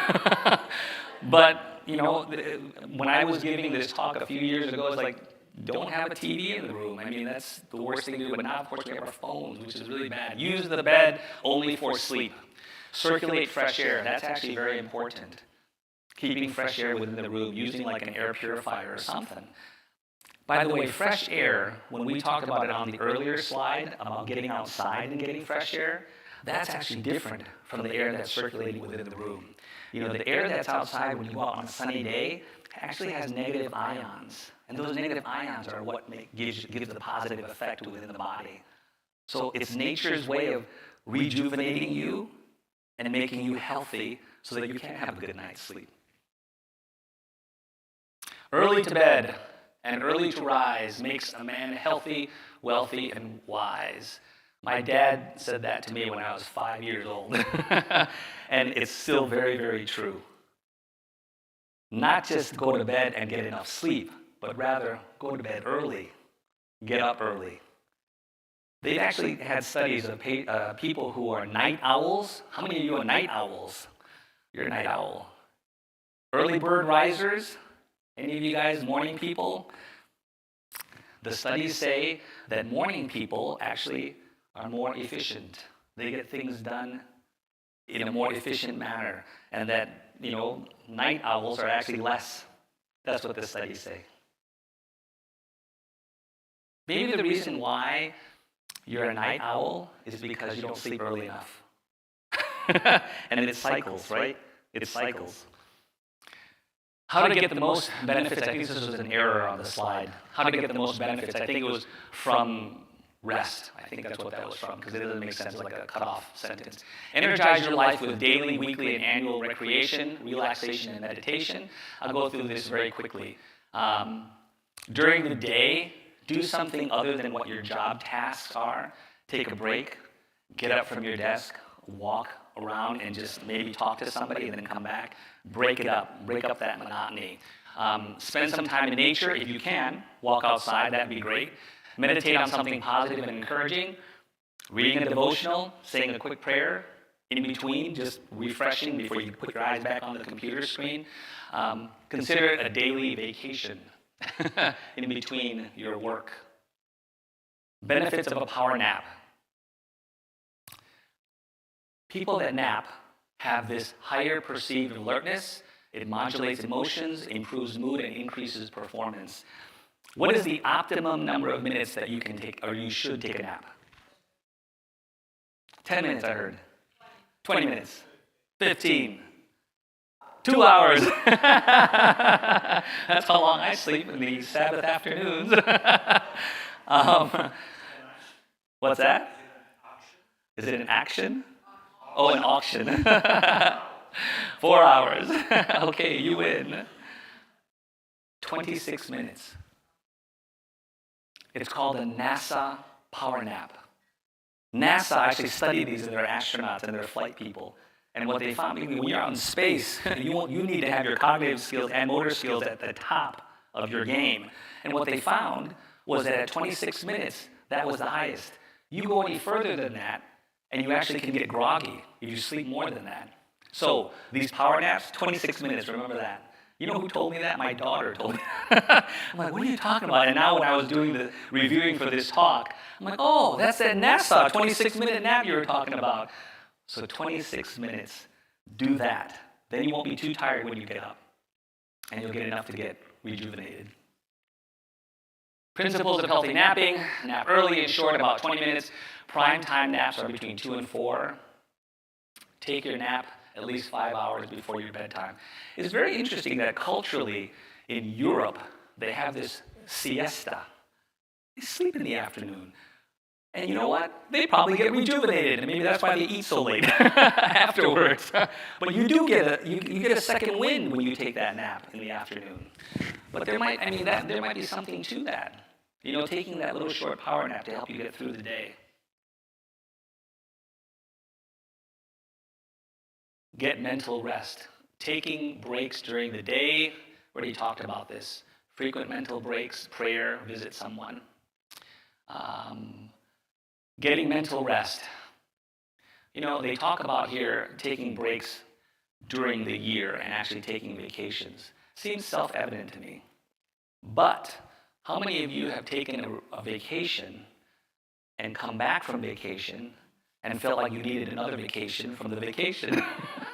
But, when I was giving this talk a few years ago, it's like, don't have a TV in the room. I mean, that's the worst thing to do. But now, of course, we have our phones, which is really bad. Use the bed only for sleep. Circulate fresh air. That's actually very important. Keeping fresh air within the room, using like an air purifier or something. By the way, fresh air, when we talked about it on the earlier slide, about getting outside and getting fresh air, that's actually different from the air that's circulating within the room. The air that's outside when you go out on a sunny day actually has negative ions. And those negative ions are what gives the positive effect within the body. So it's nature's way of rejuvenating you and making you healthy so that you can have a good night's sleep. Early to bed and early to rise makes a man healthy, wealthy, and wise. My dad said that to me when I was 5 years old. And it's still very, very true. Not just go to bed and get enough sleep, but rather go to bed early, get up early. They've actually had studies of people who are night owls. How many of you are night owls? You're a night owl. Early bird risers? Any of you guys morning people? The studies say that morning people actually are more efficient. They get things done in a more efficient manner. And that, night owls are actually less. That's what the studies say. Maybe the reason why you're a night owl is because you don't sleep early enough. And it cycles, right? It cycles. How to get the most benefits, I think this was an error on the slide. How to get the most benefits, I think it was from rest. I think that's what that was from, because it doesn't make sense like a cut-off sentence. Energize your life with daily, weekly, and annual recreation, relaxation, and meditation. I'll go through this very quickly. During the day, do something other than what your job tasks are. Take a break, get up from your desk, walk around and just maybe talk to somebody and then come back. Break it up, break up that monotony. Spend some time in nature if you can. Walk outside, that'd be great. Meditate on something positive and encouraging. Reading a devotional, saying a quick prayer in between, just refreshing before you put your eyes back on the computer screen. Consider it a daily vacation in between your work. Benefits of a power nap. People that nap have this higher perceived alertness. It modulates emotions, improves mood, and increases performance. What is the optimum number of minutes that you can take, or you should take a nap? 10 minutes, I heard. 20 minutes. 15. 2 hours. That's how long I sleep in the Sabbath afternoons. What's that? Is it an action? Oh, an auction. 4 hours. Okay, you win. 26 minutes. It's called a NASA power nap. NASA actually studied these in their astronauts and their flight people. And what they found, when you're out in space, you need to have your cognitive skills and motor skills at the top of your game. And what they found was that at 26 minutes, that was the highest. You go any further than that, and you actually can get groggy if you sleep more than that. So these power naps, 26 minutes, remember that. You know who told me that? My daughter told me that. I'm like, what are you talking about? And now when I was doing the reviewing for this talk, I'm like, oh, that's that NASA 26-minute nap you were talking about. So 26 minutes, do that. Then you won't be too tired when you get up. And you'll get enough to get rejuvenated. Principles of healthy napping: nap early and short, about 20 minutes. Prime time naps are between 2 and 4. Take your nap at least 5 hours before your bedtime. It's very interesting that culturally in Europe, they have this siesta. They sleep in the afternoon. And you know what? They probably get rejuvenated, and maybe that's why they eat so late afterwards. But you do get you get a second wind when you take that nap in the afternoon. But there might be something to that. You know, taking that little short power nap to help you get through the day. Get mental rest. Taking breaks during the day. We already talked about this. Frequent mental breaks, prayer, visit someone. Getting mental rest. You know, they talk about here taking breaks during the year and actually taking vacations. Seems self-evident to me. But how many of you have taken a vacation and come back from vacation and felt like you needed another vacation from the vacation?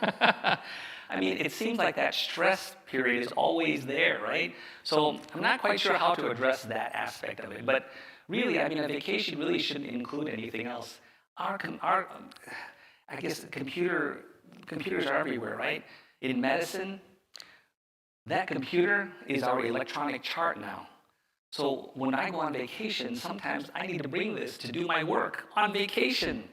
I mean, it seems like that stress period is always there, right? So I'm not quite sure how to address that aspect of it. But really, I mean, a vacation really shouldn't include anything else. I guess computers are everywhere, right? In medicine, that computer is our electronic chart now. So when I go on vacation, sometimes I need to bring this to do my work on vacation.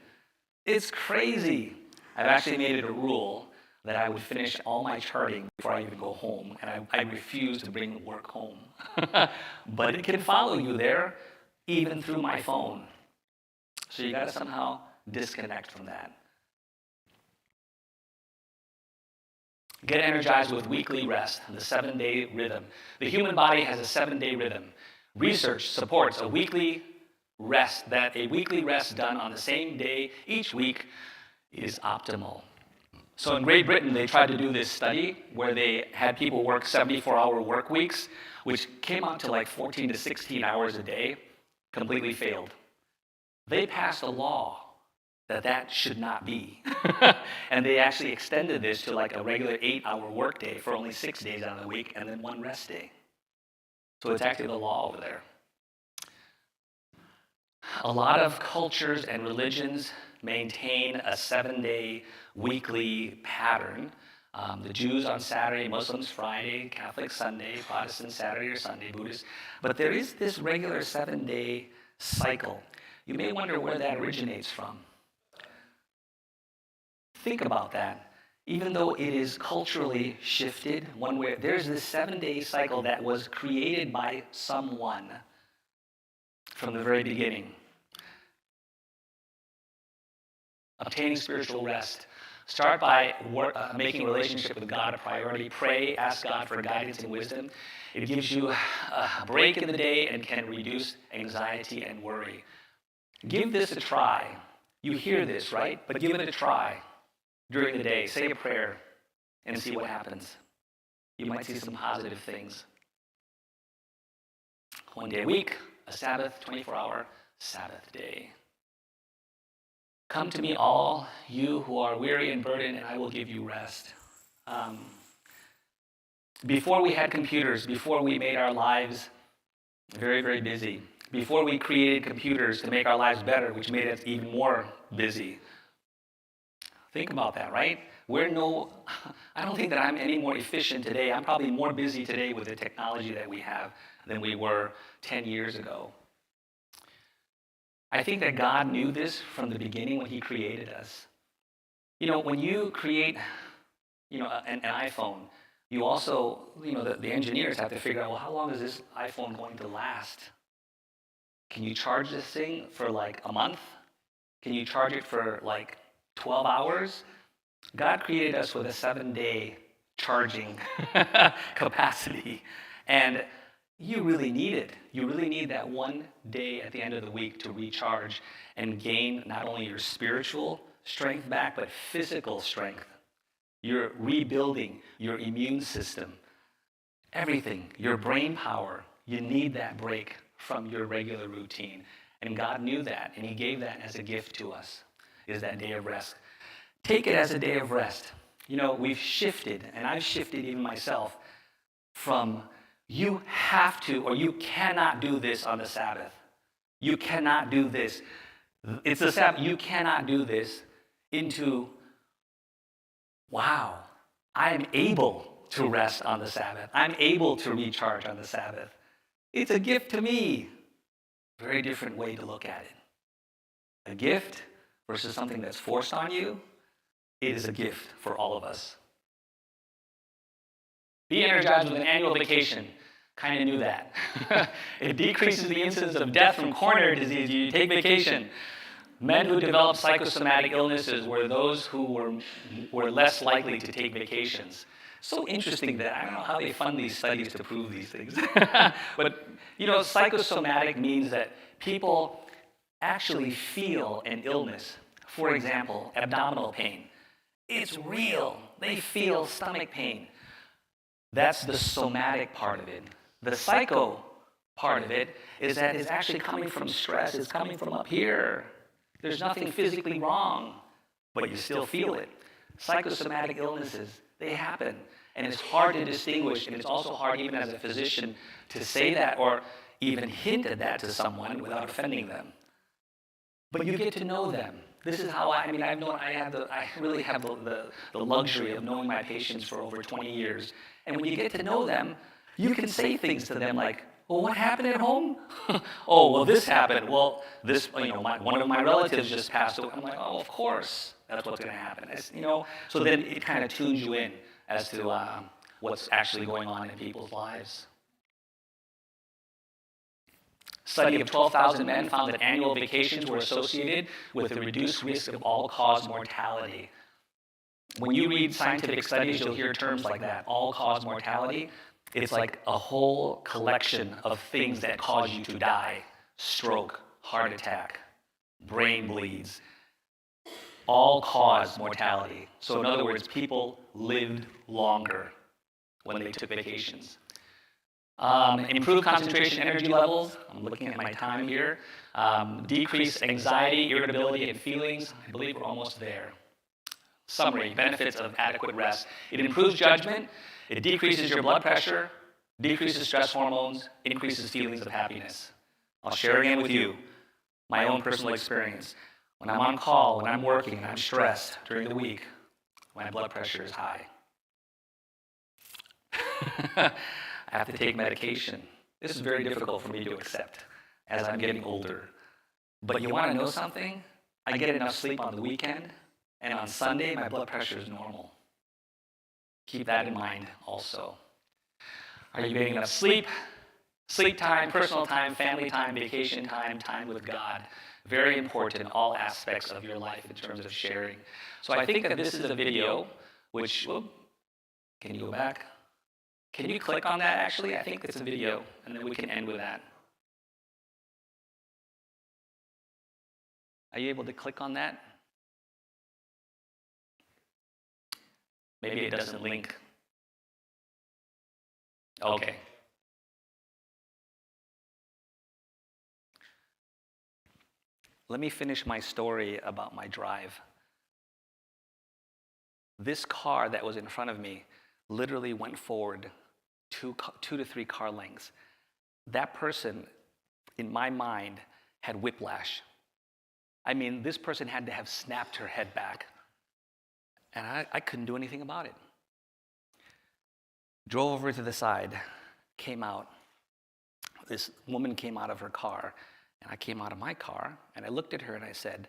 It's crazy. I've actually made it a rule that I would finish all my charting before I even go home, and I refuse to bring work home. But it can follow you there, even through my phone. So you gotta somehow disconnect from that. Get energized with weekly rest, the 7-day rhythm. The human body has a 7-day rhythm. Research supports a weekly rest done on the same day each week is optimal. So in Great Britain, they tried to do this study where they had people work 74-hour work weeks, which came out to like 14 to 16 hours a day, completely failed. They passed a law that should not be. And they actually extended this to like a regular 8-hour workday for only 6 days out of the week and then 1 rest day. So it's actually the law over there. A lot of cultures and religions maintain a 7-day weekly pattern. The Jews on Saturday, Muslims Friday, Catholics Sunday, Protestants Saturday or Sunday, Buddhists. But there is this regular 7-day cycle. You may wonder where that originates from. Think about that. Even though it is culturally shifted, there's this 7-day cycle that was created by someone from the very beginning. Obtaining spiritual rest. Start by making a relationship with God a priority. Pray, ask God for guidance and wisdom. It gives you a break in the day and can reduce anxiety and worry. Give this a try. You hear this, right? But give it a try during the day. Say a prayer and see what happens. You might see some positive things. 1 day a week, a Sabbath, 24-hour Sabbath day. Come to me, all you who are weary and burdened, and I will give you rest. Before we had computers, before we made our lives very, very busy, before we created computers to make our lives better, which made us even more busy. Think about that, right? I don't think that I'm any more efficient today. I'm probably more busy today with the technology that we have than we were 10 years ago. I think that God knew this from the beginning when he created us. You know, when you create, an iPhone, you also, the engineers have to figure out, well, how long is this iPhone going to last? Can you charge this thing for like a month? Can you charge it for like 12 hours? God created us with a 7-day charging capacity. And you really need it. You really need that one day at the end of the week to recharge and gain not only your spiritual strength back, but physical strength. You're rebuilding your immune system, everything, your brain power. You need that break from your regular routine. And God knew that, and he gave that as a gift to us, is that day of rest. Take it as a day of rest. You know, we've shifted, and I've shifted even myself, from you have to or you cannot do this on the Sabbath. You cannot do this. It's the Sabbath. You cannot do this, into, wow, I'm able to rest on the Sabbath. I'm able to recharge on the Sabbath. It's a gift to me. Very different way to look at it. A gift versus something that's forced on you. It is a gift for all of us. Be energized with an annual vacation. Kind of knew that. It decreases the incidence of death from coronary disease. You take vacation. Men who develop psychosomatic illnesses were those who were less likely to take vacations. So interesting that I don't know how they fund these studies to prove these things. But, psychosomatic means that people actually feel an illness. For example, abdominal pain. It's real. They feel stomach pain. That's the somatic part of it. The psycho part of it is that it's actually coming from stress. It's coming from up here. There's nothing physically wrong, but you still feel it. Psychosomatic illnesses, they happen. And it's hard to distinguish, and it's also hard even as a physician to say that or even hint at that to someone without offending them. But you get to know them. This is how I really have the luxury of knowing my patients for over 20 years. And when you get to know them, you can say things to them like, well, what happened at home? Oh, well, this happened. Well, one of my relatives just passed away. I'm like, oh, of course, that's what's going to happen. So then it kind of tunes you in as to what's actually going on in people's lives. Study of 12,000 men found that annual vacations were associated with a reduced risk of all-cause mortality. When you read scientific studies, you'll hear terms like that, all-cause mortality. It's like a whole collection of things that cause you to die. Stroke, heart attack, brain bleeds, all-cause mortality. So in other words, people lived longer when they took vacations. Improved concentration, energy levels. I'm looking at my time here. Decreased anxiety, irritability, and feelings. I believe we're almost there. Summary, benefits of adequate rest. It improves judgment. It decreases your blood pressure, decreases stress hormones, increases feelings of happiness. I'll share again with you my own personal experience. When I'm on call, when I'm working, and I'm stressed during the week, my blood pressure is high. I have to take medication. This is very difficult for me to accept as I'm getting older. But you want to know something? I get enough sleep on the weekend, and on Sunday, my blood pressure is normal. Keep that in mind also. Are you getting enough sleep? Sleep time, personal time, family time, vacation time, time with God. Very important in all aspects of your life in terms of sharing. So I think that this is a video which, can you go back? Can you click on that actually? I think it's a video, and then we can end with that. Are you able to click on that? Maybe it doesn't link. Okay. Let me finish my story about my drive. This car that was in front of me literally went forward 2 to 3 car lengths. That person, in my mind, had whiplash. I mean, this person had to have snapped her head back. And I couldn't do anything about it. Drove over to the side, came out. This woman came out of her car, and I came out of my car, and I looked at her and I said,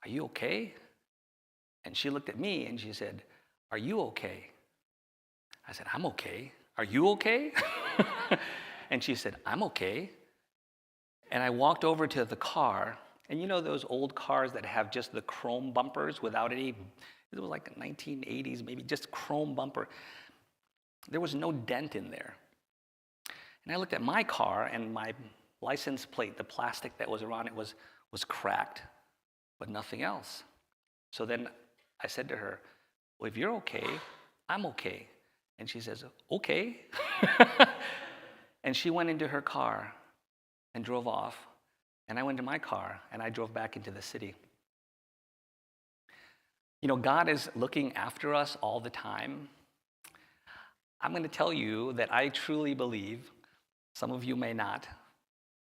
"Are you okay?" And she looked at me and she said, "Are you okay?" I said, "I'm okay. Are you okay?" And she said, "I'm okay." And I walked over to the car, and you know those old cars that have just the chrome bumpers without any, it was like 1980s, maybe just chrome bumper. There was no dent in there. And I looked at my car, and my license plate, the plastic that was around it was cracked, but nothing else. So then I said to her, "Well, if you're okay, I'm okay." And she says, "Okay." And she went into her car and drove off. And I went to my car and I drove back into the city. You know, God is looking after us all the time. I'm going to tell you that I truly believe, some of you may not,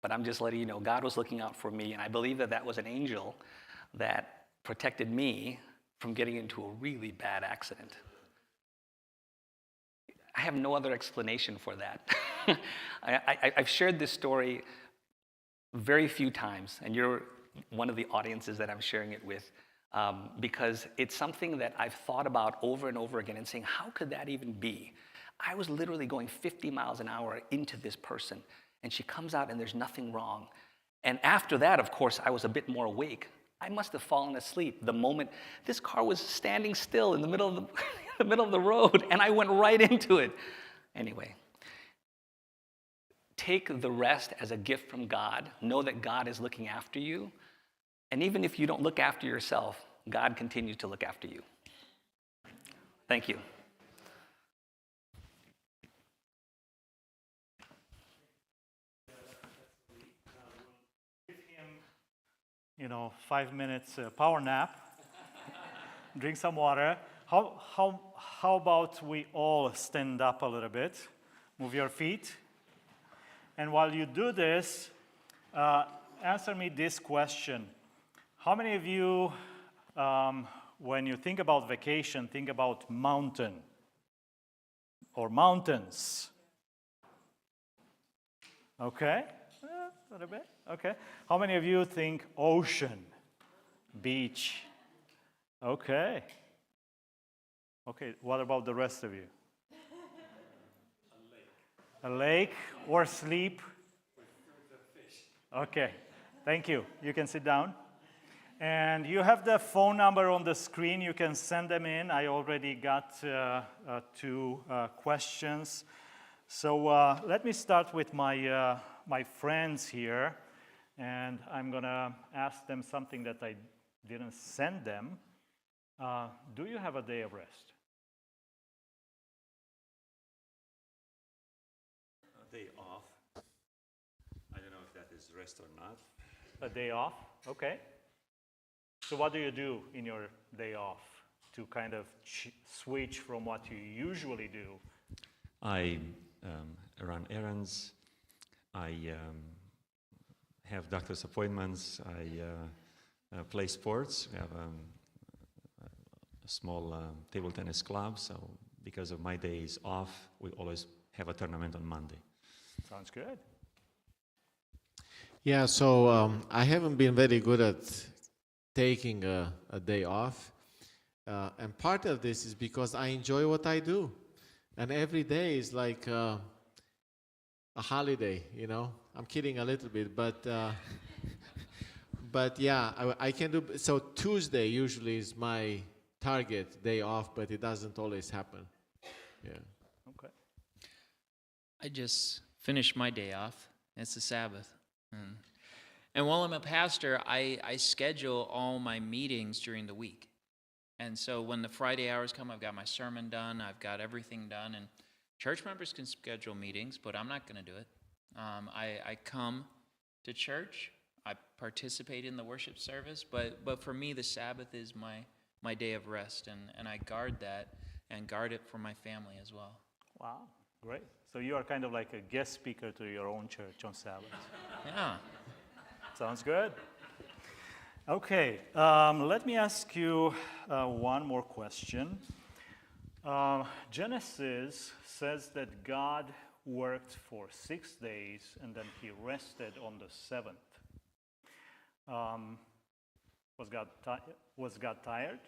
but I'm just letting you know, God was looking out for me, and I believe that that was an angel that protected me from getting into a really bad accident. I have no other explanation for that. I've shared this story very few times, and you're one of the audiences that I'm sharing it with, because it's something that I've thought about over and over again and saying, how could that even be? I was literally going 50 miles an hour into this person, and she comes out and there's nothing wrong. And after that, of course, I was a bit more awake. I must have fallen asleep the moment this car was standing still in the middle of the, the middle of the road, and I went right into it. Anyway, take the rest as a gift from God. Know that God is looking after you. And even if you don't look after yourself, God continues to look after you. Thank you. You know, 5 minutes power nap, drink some water. How about we all stand up a little bit, move your feet, and while you do this, answer me this question. How many of you, when you think about vacation, think about mountain or mountains? Okay, a little bit, okay. How many of you think ocean, beach? Okay. Okay, what about the rest of you? A lake or sleep? Okay, thank you. You can sit down. And you have the phone number on the screen. You can send them in. I already got 2 questions. So let me start with my, my friends here. And I'm going to ask them something that I didn't send them. Do you have a day of rest? A day off. I don't know if that is rest or not. A day off, okay. So what do you do in your day off to kind of switch from what you usually do? I run errands. I have doctor's appointments. I play sports. We have a small table tennis club. So because of my days off, we always have a tournament on Monday. Sounds good. Yeah, so I haven't been very good at taking a day off. And part of this is because I enjoy what I do. And every day is like a holiday, you know. I'm kidding a little bit, but yeah, I can do. So Tuesday usually is my target day off, but it doesn't always happen. Yeah. Okay. I just finished my day off. It's the Sabbath. And while I'm a pastor, I schedule all my meetings during the week. And so when the Friday hours come, I've got my sermon done, I've got everything done. And church members can schedule meetings, but I'm not going to do it. I come to church, I participate in the worship service, but for me, the Sabbath is my day of rest, and I guard that and guard it for my family as well. Wow, great. So you are kind of like a guest speaker to your own church on Sabbath. Yeah. Sounds good. Okay, let me ask you one more question. Genesis says that God worked for 6 days and then he rested on the seventh. Was God tired?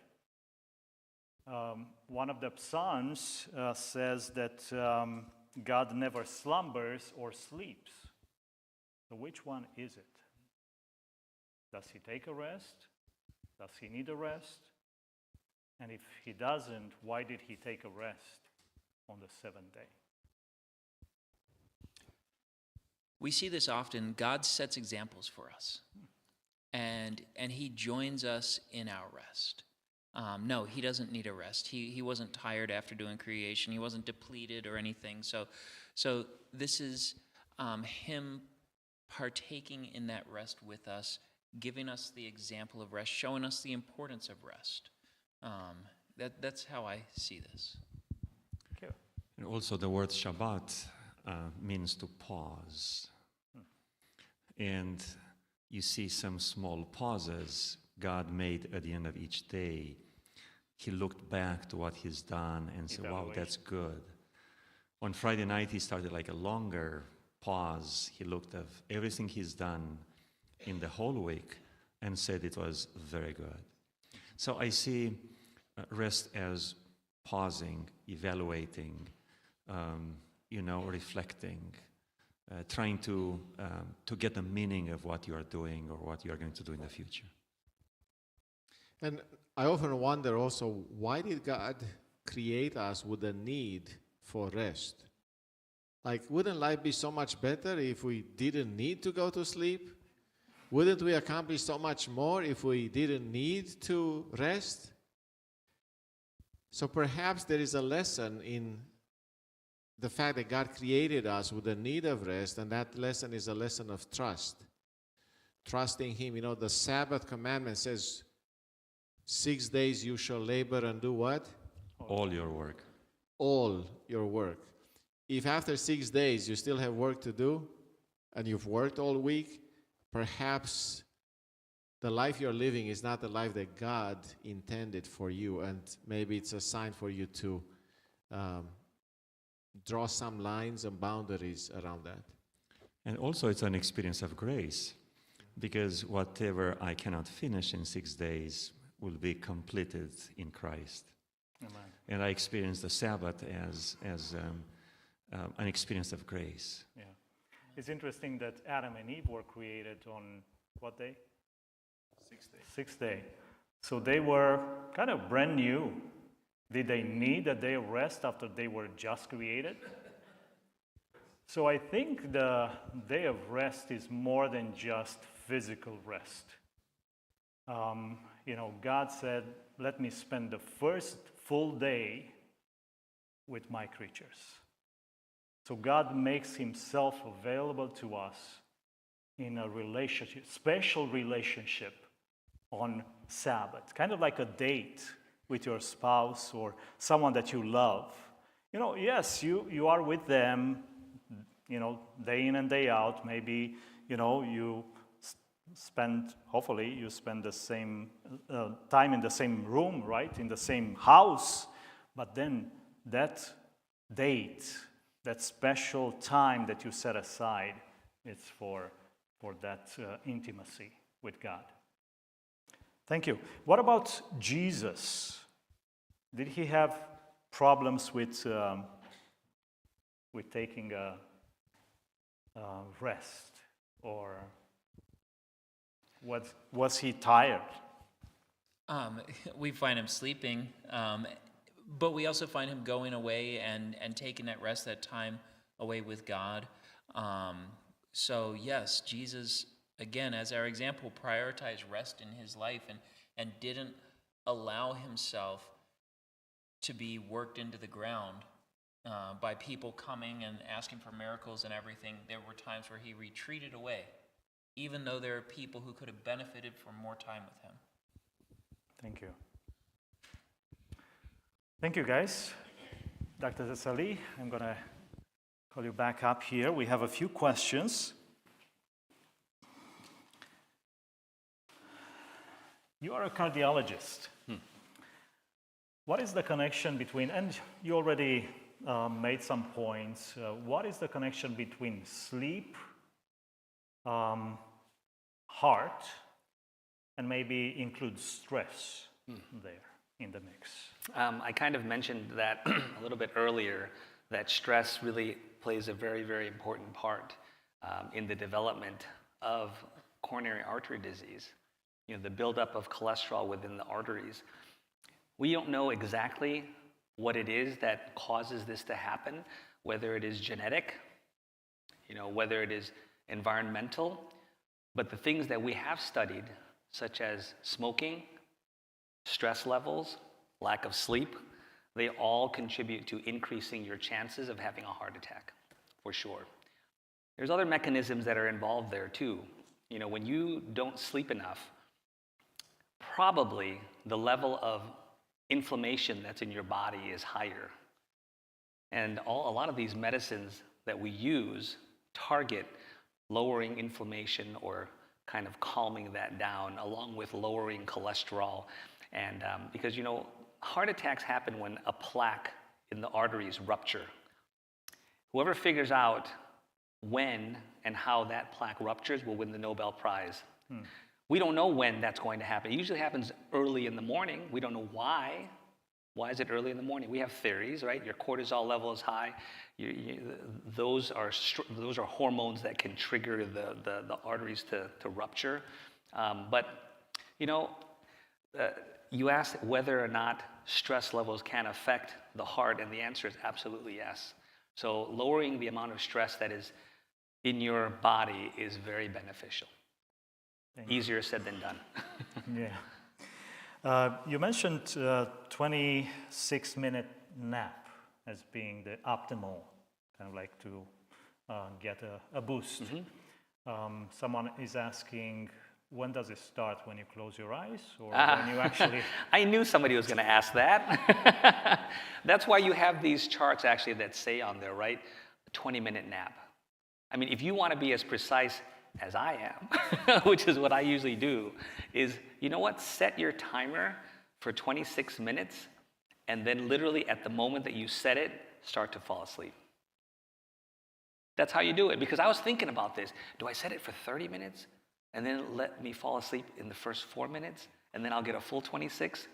One of the Psalms says that God never slumbers or sleeps. So which one is it? Does he take a rest? Does he need a rest? And if he doesn't, why did he take a rest on the seventh day? We see this often. God sets examples for us, and he joins us in our rest. No, he doesn't need a rest. He wasn't tired after doing creation. He wasn't depleted or anything. So this is him partaking in that rest with us, giving us the example of rest, showing us the importance of rest. That's how I see this. Okay. And also the word Shabbat means to pause. And you see some small pauses God made at the end of each day. He looked back to what he's done and said, wow, that's good. On Friday night, he started like a longer pause. He looked at everything he's done in the whole week and said it was very good. So I see rest as pausing, evaluating, reflecting, trying to get the meaning of what you are doing or what you are going to do in the future. And I often wonder also, why did God create us with a need for rest? Like, wouldn't life be so much better if we didn't need to go to sleep? Wouldn't we accomplish so much more if we didn't need to rest? So perhaps there is a lesson in the fact that God created us with a need of rest, and that lesson is a lesson of trust. Trusting Him. The Sabbath commandment says, 6 days you shall labor and do what? All your work. All your work. If after 6 days you still have work to do, and you've worked all week, perhaps the life you're living is not the life that God intended for you, and maybe it's a sign for you to draw some lines and boundaries around that. And also it's an experience of grace, because whatever I cannot finish in 6 days will be completed in Christ. Amen. And I experience the Sabbath as an experience of grace. Yeah. It's interesting that Adam and Eve were created on what day? 6 days. Sixth day. So they were kind of brand new. Did they need a day of rest after they were just created? So I think the day of rest is more than just physical rest. God said, let me spend the first full day with my creatures. So God makes himself available to us in a relationship, special relationship on Sabbath, kind of like a date with your spouse or someone that you love. Yes, you are with them, day in and day out. Maybe, hopefully you spend the same time in the same room, right? In the same house. But then that date, that special time that you set aside, it's for that intimacy with God. Thank you. What about Jesus? Did he have problems with taking a rest, or was he tired? We find him sleeping, but we also find him going away and taking that rest, that time away with God. So yes, Jesus, again, as our example, prioritized rest in his life and didn't allow himself to be worked into the ground by people coming and asking for miracles and everything. There were times where he retreated away, even though there are people who could have benefited from more time with him. Thank you. Thank you, guys. Dr. Zasali, I'm going to call you back up here. We have a few questions. You are a cardiologist. What is the connection between, and you already made some points, what is the connection between sleep, heart, and maybe include stress there in the mix? I kind of mentioned that a little bit earlier, that stress really plays a very, very important part in the development of coronary artery disease. You know, the buildup of cholesterol within the arteries. We don't know exactly what it is that causes this to happen, whether it is genetic, you know, whether it is environmental, but the things that we have studied, such as smoking, stress levels, lack of sleep, they all contribute to increasing your chances of having a heart attack, for sure. There's other mechanisms that are involved there too. You know, when you don't sleep enough, probably the level of inflammation that's in your body is higher. And a lot of these medicines that we use target lowering inflammation or kind of calming that down, along with lowering cholesterol. And because, you know, heart attacks happen when a plaque in the arteries rupture. Whoever figures out when and how that plaque ruptures will win the Nobel Prize. We don't know when that's going to happen. It usually happens early in the morning. We don't know why. Why is it early in the morning? We have theories, right? Your cortisol level is high. Those are hormones that can trigger the arteries to rupture. But, you know, you asked whether or not stress levels can affect the heart, and the answer is absolutely yes. So lowering the amount of stress that is in your body is very beneficial. Easier said than done. Yeah. You mentioned 26-minute nap as being the optimal, kind of like to get a boost. Someone is asking, when does it start? When you close your eyes, or when you actually... I knew somebody was going to ask that. That's why you have these charts actually that say on there, right? 20-minute nap. I mean, if you want to be as precise as I am, which is what I usually do, is, you know what? Set your timer for 26 minutes, and then literally at the moment that you set it, start to fall asleep. That's how you do it. Because I was thinking about this. Do I set it for 30 minutes, and then let me fall asleep in the first 4 minutes, and then I'll get a full 26?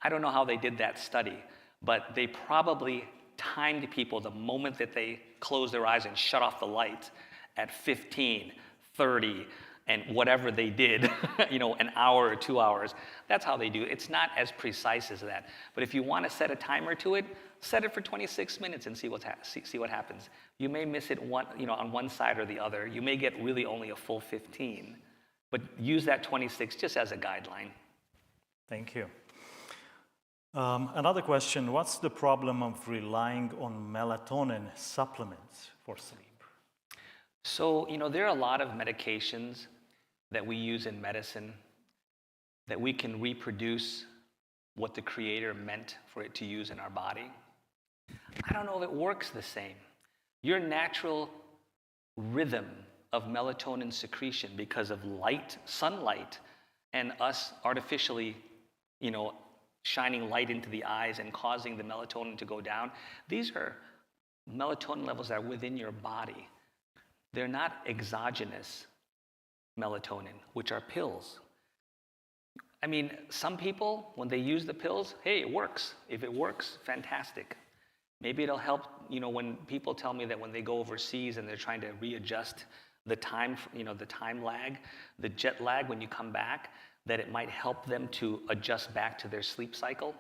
I don't know how they did that study, but they probably timed people the moment that they closed their eyes and shut off the lights at 15, 30, and whatever they did, you know, an hour or 2 hours. That's how they do it. It's not as precise as that. But if you want to set a timer to it, set it for 26 minutes and see what happens. You may miss it on one side or the other. You may get really only a full 15, but use that 26 just as a guideline. Thank you. Another question, what's the problem of relying on melatonin supplements for sleep? So, you know, there are a lot of medications that we use in medicine that we can reproduce what the Creator meant for it to use in our body. I don't know if it works the same. Your natural rhythm of melatonin secretion because of light, sunlight, and us artificially, you know, shining light into the eyes and causing the melatonin to go down, these are melatonin levels that are within your body. They're not exogenous melatonin, which are pills. I mean, some people, when they use the pills, hey, it works. If it works, fantastic. Maybe it'll help, you know, when people tell me that when they go overseas and they're trying to readjust the time, you know, the time lag, the jet lag when you come back, that it might help them to adjust back to their sleep cycle.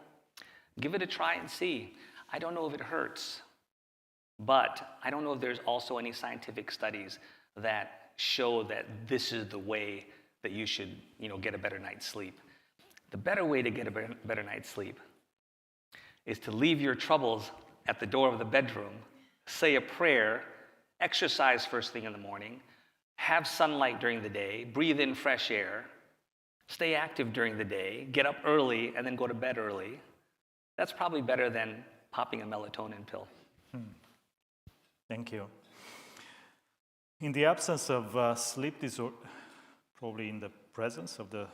Give it a try and see. I don't know if it hurts, but I don't know if there's also any scientific studies that show that this is the way that you should, you know, get a better night's sleep. The better way to get a better night's sleep is to leave your troubles at the door of the bedroom, say a prayer, exercise first thing in the morning, have sunlight during the day, breathe in fresh air, stay active during the day, get up early, and then go to bed early. That's probably better than popping a melatonin pill. Thank you. In the absence of sleep disorder, probably in the presence of the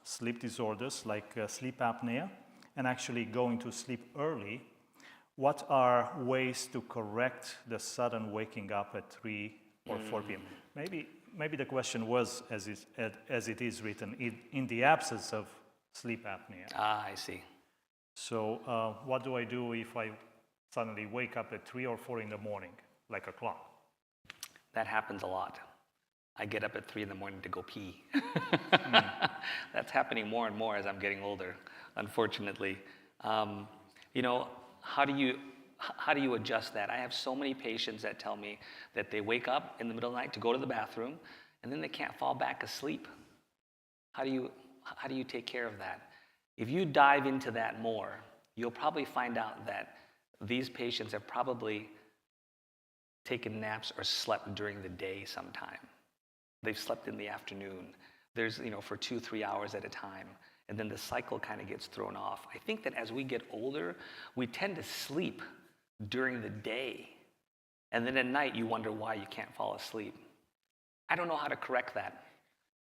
sleep disorders like sleep apnea and actually going to sleep early, what are ways to correct the sudden waking up at 3 or 4 p.m.? Maybe the question was, as it is written, in the absence of sleep apnea. Ah, I see. So what do I do if I suddenly wake up at 3 or 4 in the morning, like a clock? That happens a lot. I get up at 3 in the morning to go pee. That's happening more and more as I'm getting older, unfortunately. You know, how do you adjust that? I have so many patients that tell me that they wake up in the middle of the night to go to the bathroom, and then they can't fall back asleep. How do you take care of that? If you dive into that more, you'll probably find out that these patients have probably taken naps or slept during the day sometime. They've slept in the afternoon. There's, for 2-3 hours at a time. And then the cycle kind of gets thrown off. I think that as we get older, we tend to sleep during the day. And then at night, you wonder why you can't fall asleep. I don't know how to correct that.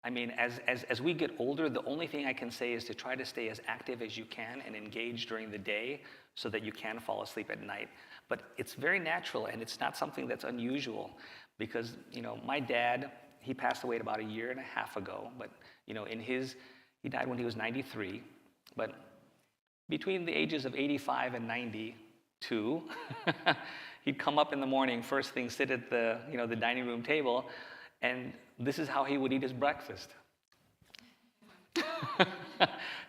I mean, as we get older, the only thing I can say is to try to stay as active as you can and engage during the day so that you can fall asleep at night. But it's very natural, and it's not something that's unusual because, my dad, he passed away about 1.5 years ago, but, he died when he was 93, but between the ages of 85 and 92, he'd come up in the morning, first thing, sit at the, the dining room table, and this is how he would eat his breakfast.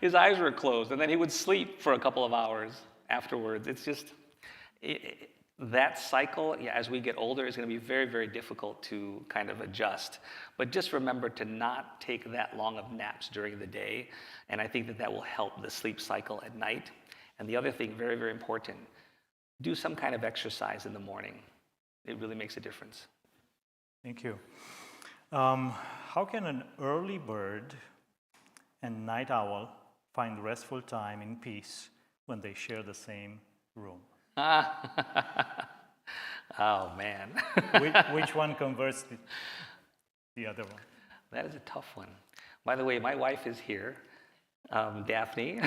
His eyes were closed, and then he would sleep for a couple of hours afterwards. It's just, that cycle, as we get older, is going to be very, very difficult to kind of adjust. But just remember to not take that long of naps during the day, and I think that will help the sleep cycle at night. And the other thing, very, very important, do some kind of exercise in the morning. It really makes a difference. Thank you. How can an early bird and night owl find restful time in peace when they share the same room? Oh, man. Which one converts the other one? That is a tough one. By the way, my wife is here, Daphne.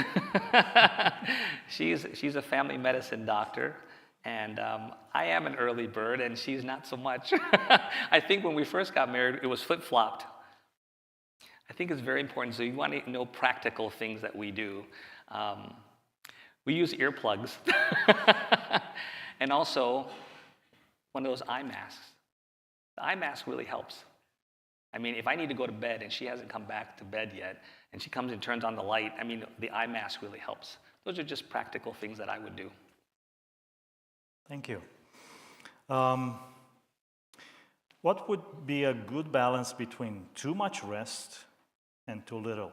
She's a family medicine doctor, and I am an early bird, and she's not so much. I think when we first got married, it was flip-flopped. I think it's very important. So you want to know practical things that we do. We use earplugs, and also one of those eye masks. The eye mask really helps. I mean, if I need to go to bed and she hasn't come back to bed yet, and she comes and turns on the light, the eye mask really helps. Those are just practical things that I would do. Thank you. What would be a good balance between too much rest and too little?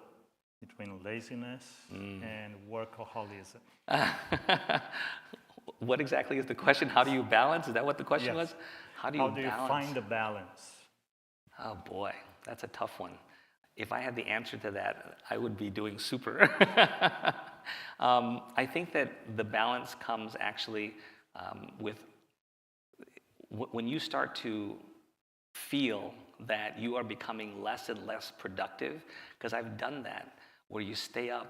Between laziness and workaholism? What exactly is the question? How do you balance? Is that what the question was? How do you find the balance? Oh boy, that's a tough one. If I had the answer to that, I would be doing super. I think that the balance comes actually with when you start to feel that you are becoming less and less productive, because I've done that, where you stay up,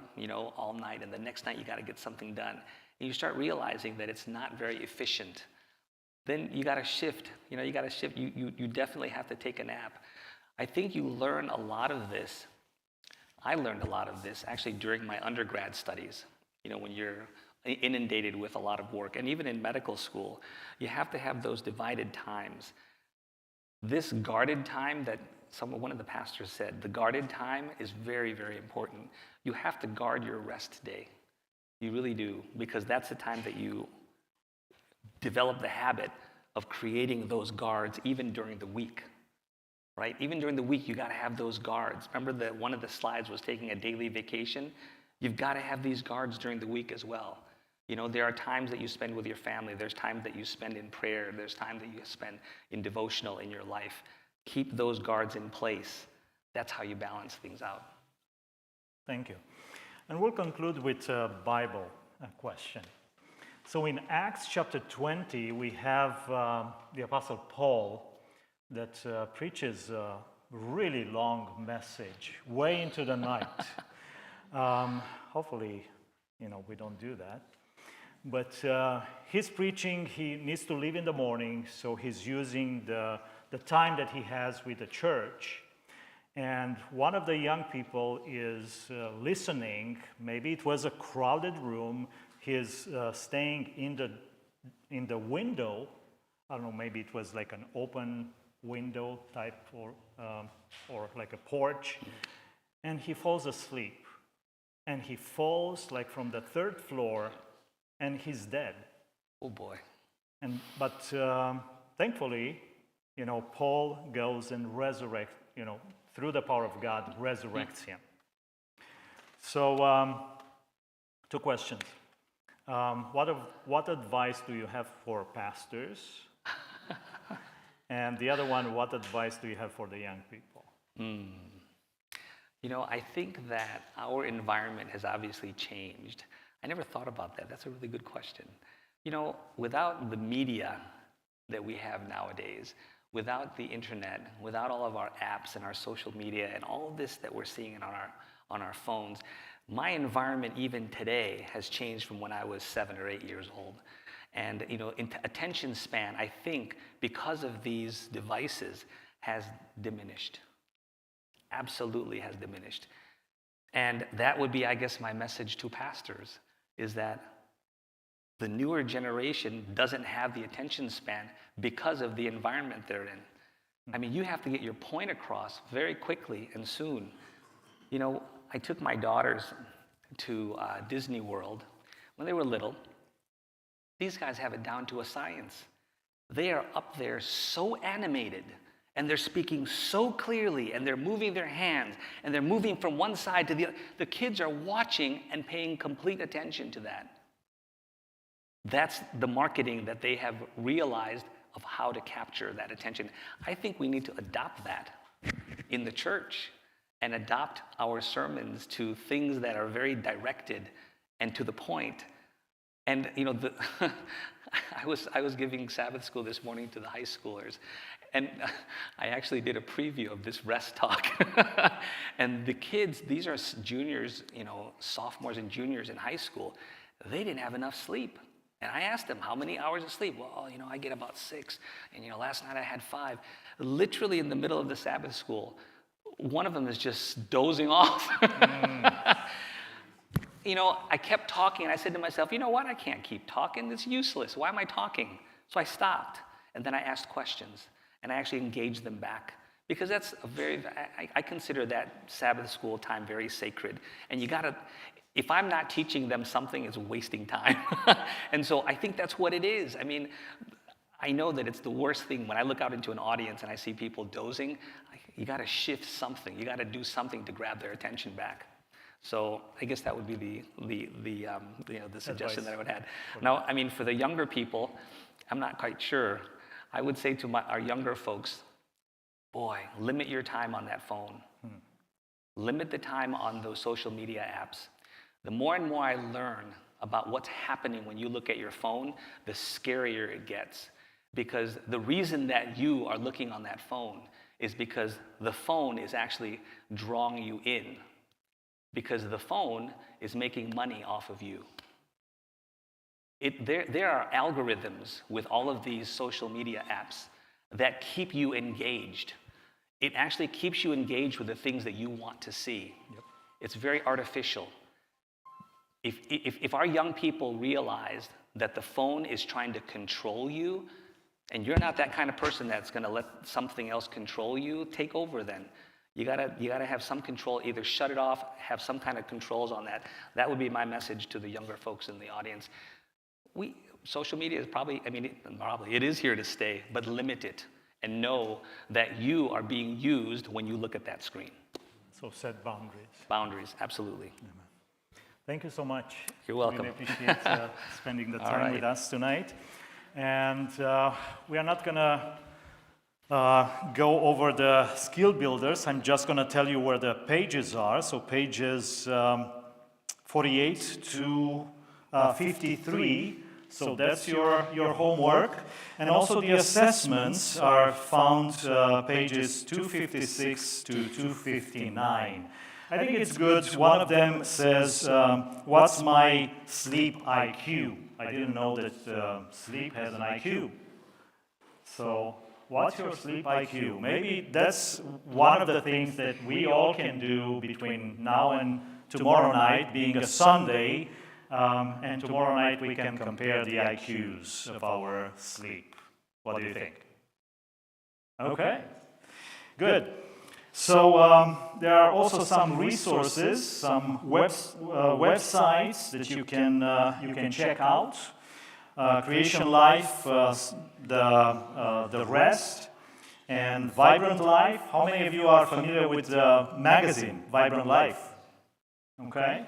all night, and the next night you got to get something done, and you start realizing that it's not very efficient. Then you got to shift. You definitely have to take a nap. I think you learn a lot of this. I learned a lot of this actually during my undergrad studies. When you're inundated with a lot of work, and even in medical school, you have to have those divided times. This guarded time that one of the pastors said, the guarded time is very, very important. You have to guard your rest day. You really do, because that's the time that you develop the habit of creating those guards even during the week, right? Even during the week, you got to have those guards. Remember that one of the slides was taking a daily vacation? You've got to have these guards during the week as well. There are times that you spend with your family. There's time that you spend in prayer. There's time that you spend in devotional in your life. Keep those guards in place. That's how you balance things out. Thank you. And we'll conclude with a Bible question. So in Acts chapter 20, we have the Apostle Paul that preaches a really long message, way into the night. Hopefully, we don't do that. But he's preaching, he needs to leave in the morning, so he's using the time that he has with the church. And one of the young people is listening. Maybe it was a crowded room. He's staying in the window. I don't know, maybe it was like an open window type or like a porch. And he falls asleep. And he falls like from the 3rd floor, and he's dead. Oh boy. But thankfully, Paul goes and resurrects, through the power of God, resurrects him. So, 2 questions. What advice do you have for pastors? And the other one, what advice do you have for the young people? I think that our environment has obviously changed. I never thought about that. That's a really good question. Without the media that we have nowadays, without the internet, without all of our apps and our social media and all of this that we're seeing on our phones, my environment even today has changed from when I was 7 or 8 years old. And attention span, I think, because of these devices, has diminished. Absolutely has diminished. And that would be, I guess, my message to pastors, is that the newer generation doesn't have the attention span because of the environment they're in. I mean, you have to get your point across very quickly and soon. I took my daughters to Disney World when they were little. These guys have it down to a science. They are up there so animated, and they're speaking so clearly, and they're moving their hands, and they're moving from one side to the other. The kids are watching and paying complete attention to that. That's the marketing that they have realized of how to capture that attention. I think we need to adopt that in the church and adopt our sermons to things that are very directed and to the point. And I was giving Sabbath school this morning to the high schoolers, and I actually did a preview of this rest talk. And the kids, these are juniors, sophomores and juniors in high school, they didn't have enough sleep. And I asked them, how many hours of sleep? Well, I get about 6. And, last night I had 5. Literally in the middle of the Sabbath school, one of them is just dozing off. I kept talking, and I said to myself, you know what? I can't keep talking. It's useless. Why am I talking? So I stopped, and then I asked questions, and I actually engaged them back. Because that's I consider that Sabbath school time very sacred. And if I'm not teaching them something, it's wasting time. And so I think that's what it is. I mean, I know that it's the worst thing when I look out into an audience and I see people dozing. You got to shift something. You got to do something to grab their attention back. So I guess that would be the suggestion that I would have. Now, I mean, for the younger people, I'm not quite sure. I would say to our younger folks, boy, limit your time on that phone. Limit the time on those social media apps. The more and more I learn about what's happening when you look at your phone, the scarier it gets. Because the reason that you are looking on that phone is because the phone is actually drawing you in. Because the phone is making money off of you. There are algorithms with all of these social media apps that keep you engaged. It actually keeps you engaged with the things that you want to see. Yep. It's very artificial. If our young people realize that the phone is trying to control you, and you're not that kind of person that's going to let something else control you, take over then. You gotta have some control, either shut it off, have some kind of controls on that. That would be my message to the younger folks in the audience. Social media is it is here to stay, but limit it and know that you are being used when you look at that screen. So set boundaries. Boundaries, absolutely. Amen. Thank you so much. You're welcome. Really appreciate spending the time with us tonight. And we are not gonna go over the skill builders. I'm just going to tell you where the pages are. So pages 48 to 53. So that's your homework. And also the assessments are found pages 256 to 259. I think it's good. One of them says, what's my sleep IQ? I didn't know that sleep has an IQ. So what's your sleep IQ? Maybe that's one of the things that we all can do between now and tomorrow night, being a Sunday, and tomorrow night we can compare the IQs of our sleep. What do you think? Okay, good. So there are also some resources, some websites that you can check out. Creation Life, the Rest, and Vibrant Life. How many of you are familiar with the magazine, Vibrant Life? Okay.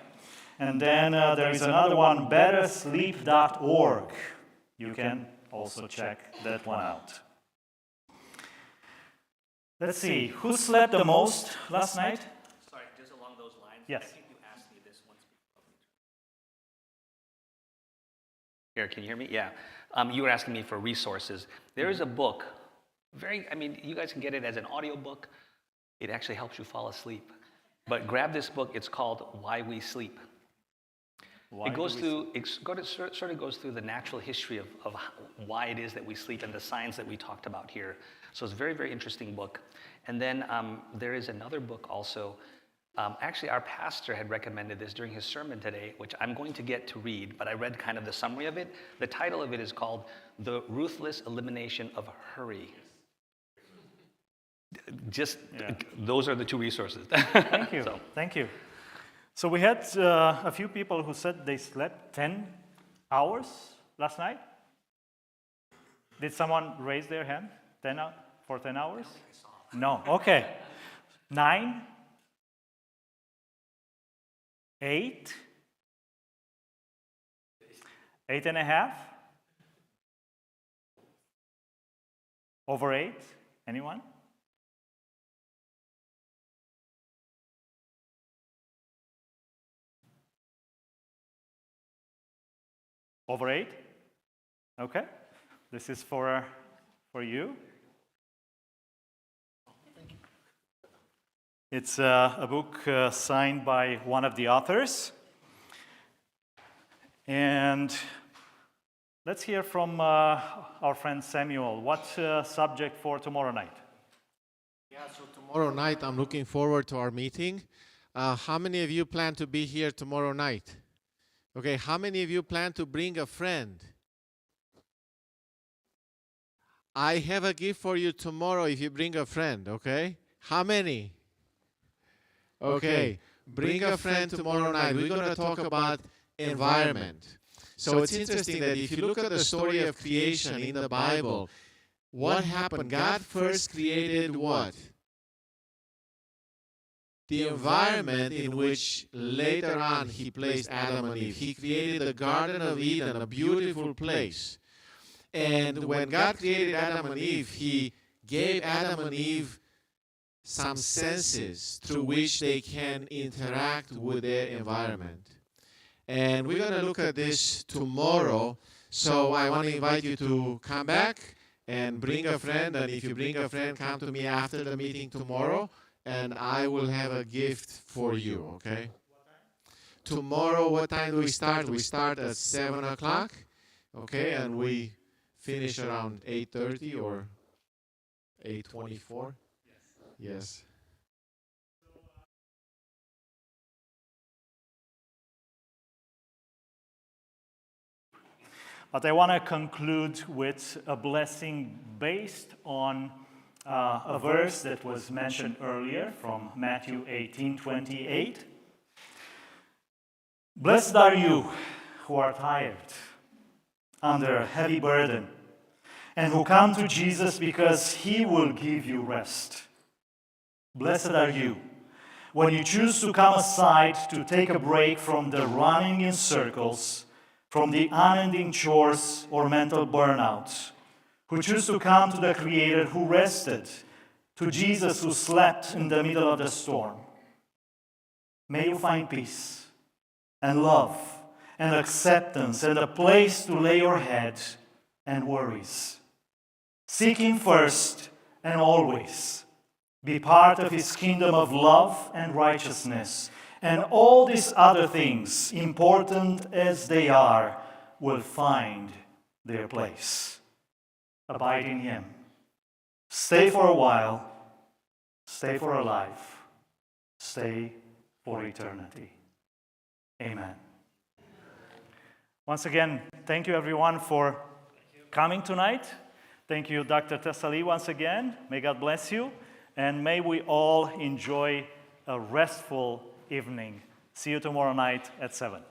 And then there is another one, bettersleep.org. You can also check that one out. Let's see, who slept the most last night? Sorry, just along those lines. Yes. I think you asked me this once before. Here, can you hear me? Yeah. You were asking me for resources. There is a book, you guys can get it as an audio book. It actually helps you fall asleep. But grab this book, it's called Why We Sleep. It sort of goes through the natural history of why it is that we sleep and the signs that we talked about here. So it's a very, very interesting book. And then there is another book also. Actually, our pastor had recommended this during his sermon today, which I'm going to get to read, but I read kind of the summary of it. The title of it is called The Ruthless Elimination of Hurry. Those are the two resources. Thank you. Thank you. So we had a few people who said they slept 10 hours last night. Did someone raise their hand? 10 for 10 hours? No. Okay. 9? 8? 8.5? Over 8? Anyone? Over 8? Okay. This is for you. It's a book signed by one of the authors. And let's hear from our friend Samuel. What's subject for tomorrow night? Yeah, so tomorrow night I'm looking forward to our meeting. How many of you plan to be here tomorrow night? Okay, how many of you plan to bring a friend? I have a gift for you tomorrow if you bring a friend, okay? How many? Okay, bring a friend tomorrow night. We're going to talk about environment. So it's interesting that if you look at the story of creation in the Bible, what happened? God first created what? The environment in which later on he placed Adam and Eve. He created the Garden of Eden, a beautiful place. And when God created Adam and Eve, he gave Adam and Eve some senses through which they can interact with their environment. And we're going to look at this tomorrow. So I want to invite you to come back and bring a friend. And if you bring a friend, come to me after the meeting tomorrow. And I will have a gift for you, okay? Tomorrow, what time do we start? We start at 7 o'clock, okay? And we finish around 8:30 or 8:24? Yes. But I want to conclude with a blessing based on a verse that was mentioned earlier from Matthew 18:28. Blessed are you who are tired, under a heavy burden, and who come to Jesus because he will give you rest. Blessed are you when you choose to come aside to take a break from the running in circles, from the unending chores or mental burnouts, who choose to come to the Creator who rested, to Jesus who slept in the middle of the storm. May you find peace and love and acceptance and a place to lay your head and worries. Seek Him first and always, be part of his kingdom of love and righteousness, and all these other things, important as they are, will find their place. Abide in him. Stay for a while. Stay for a life. Stay for eternity. Amen. Once again, thank you everyone for coming tonight. Thank you, Dr. Tessali, once again. May God bless you. And may we all enjoy a restful evening. See you tomorrow night at 7.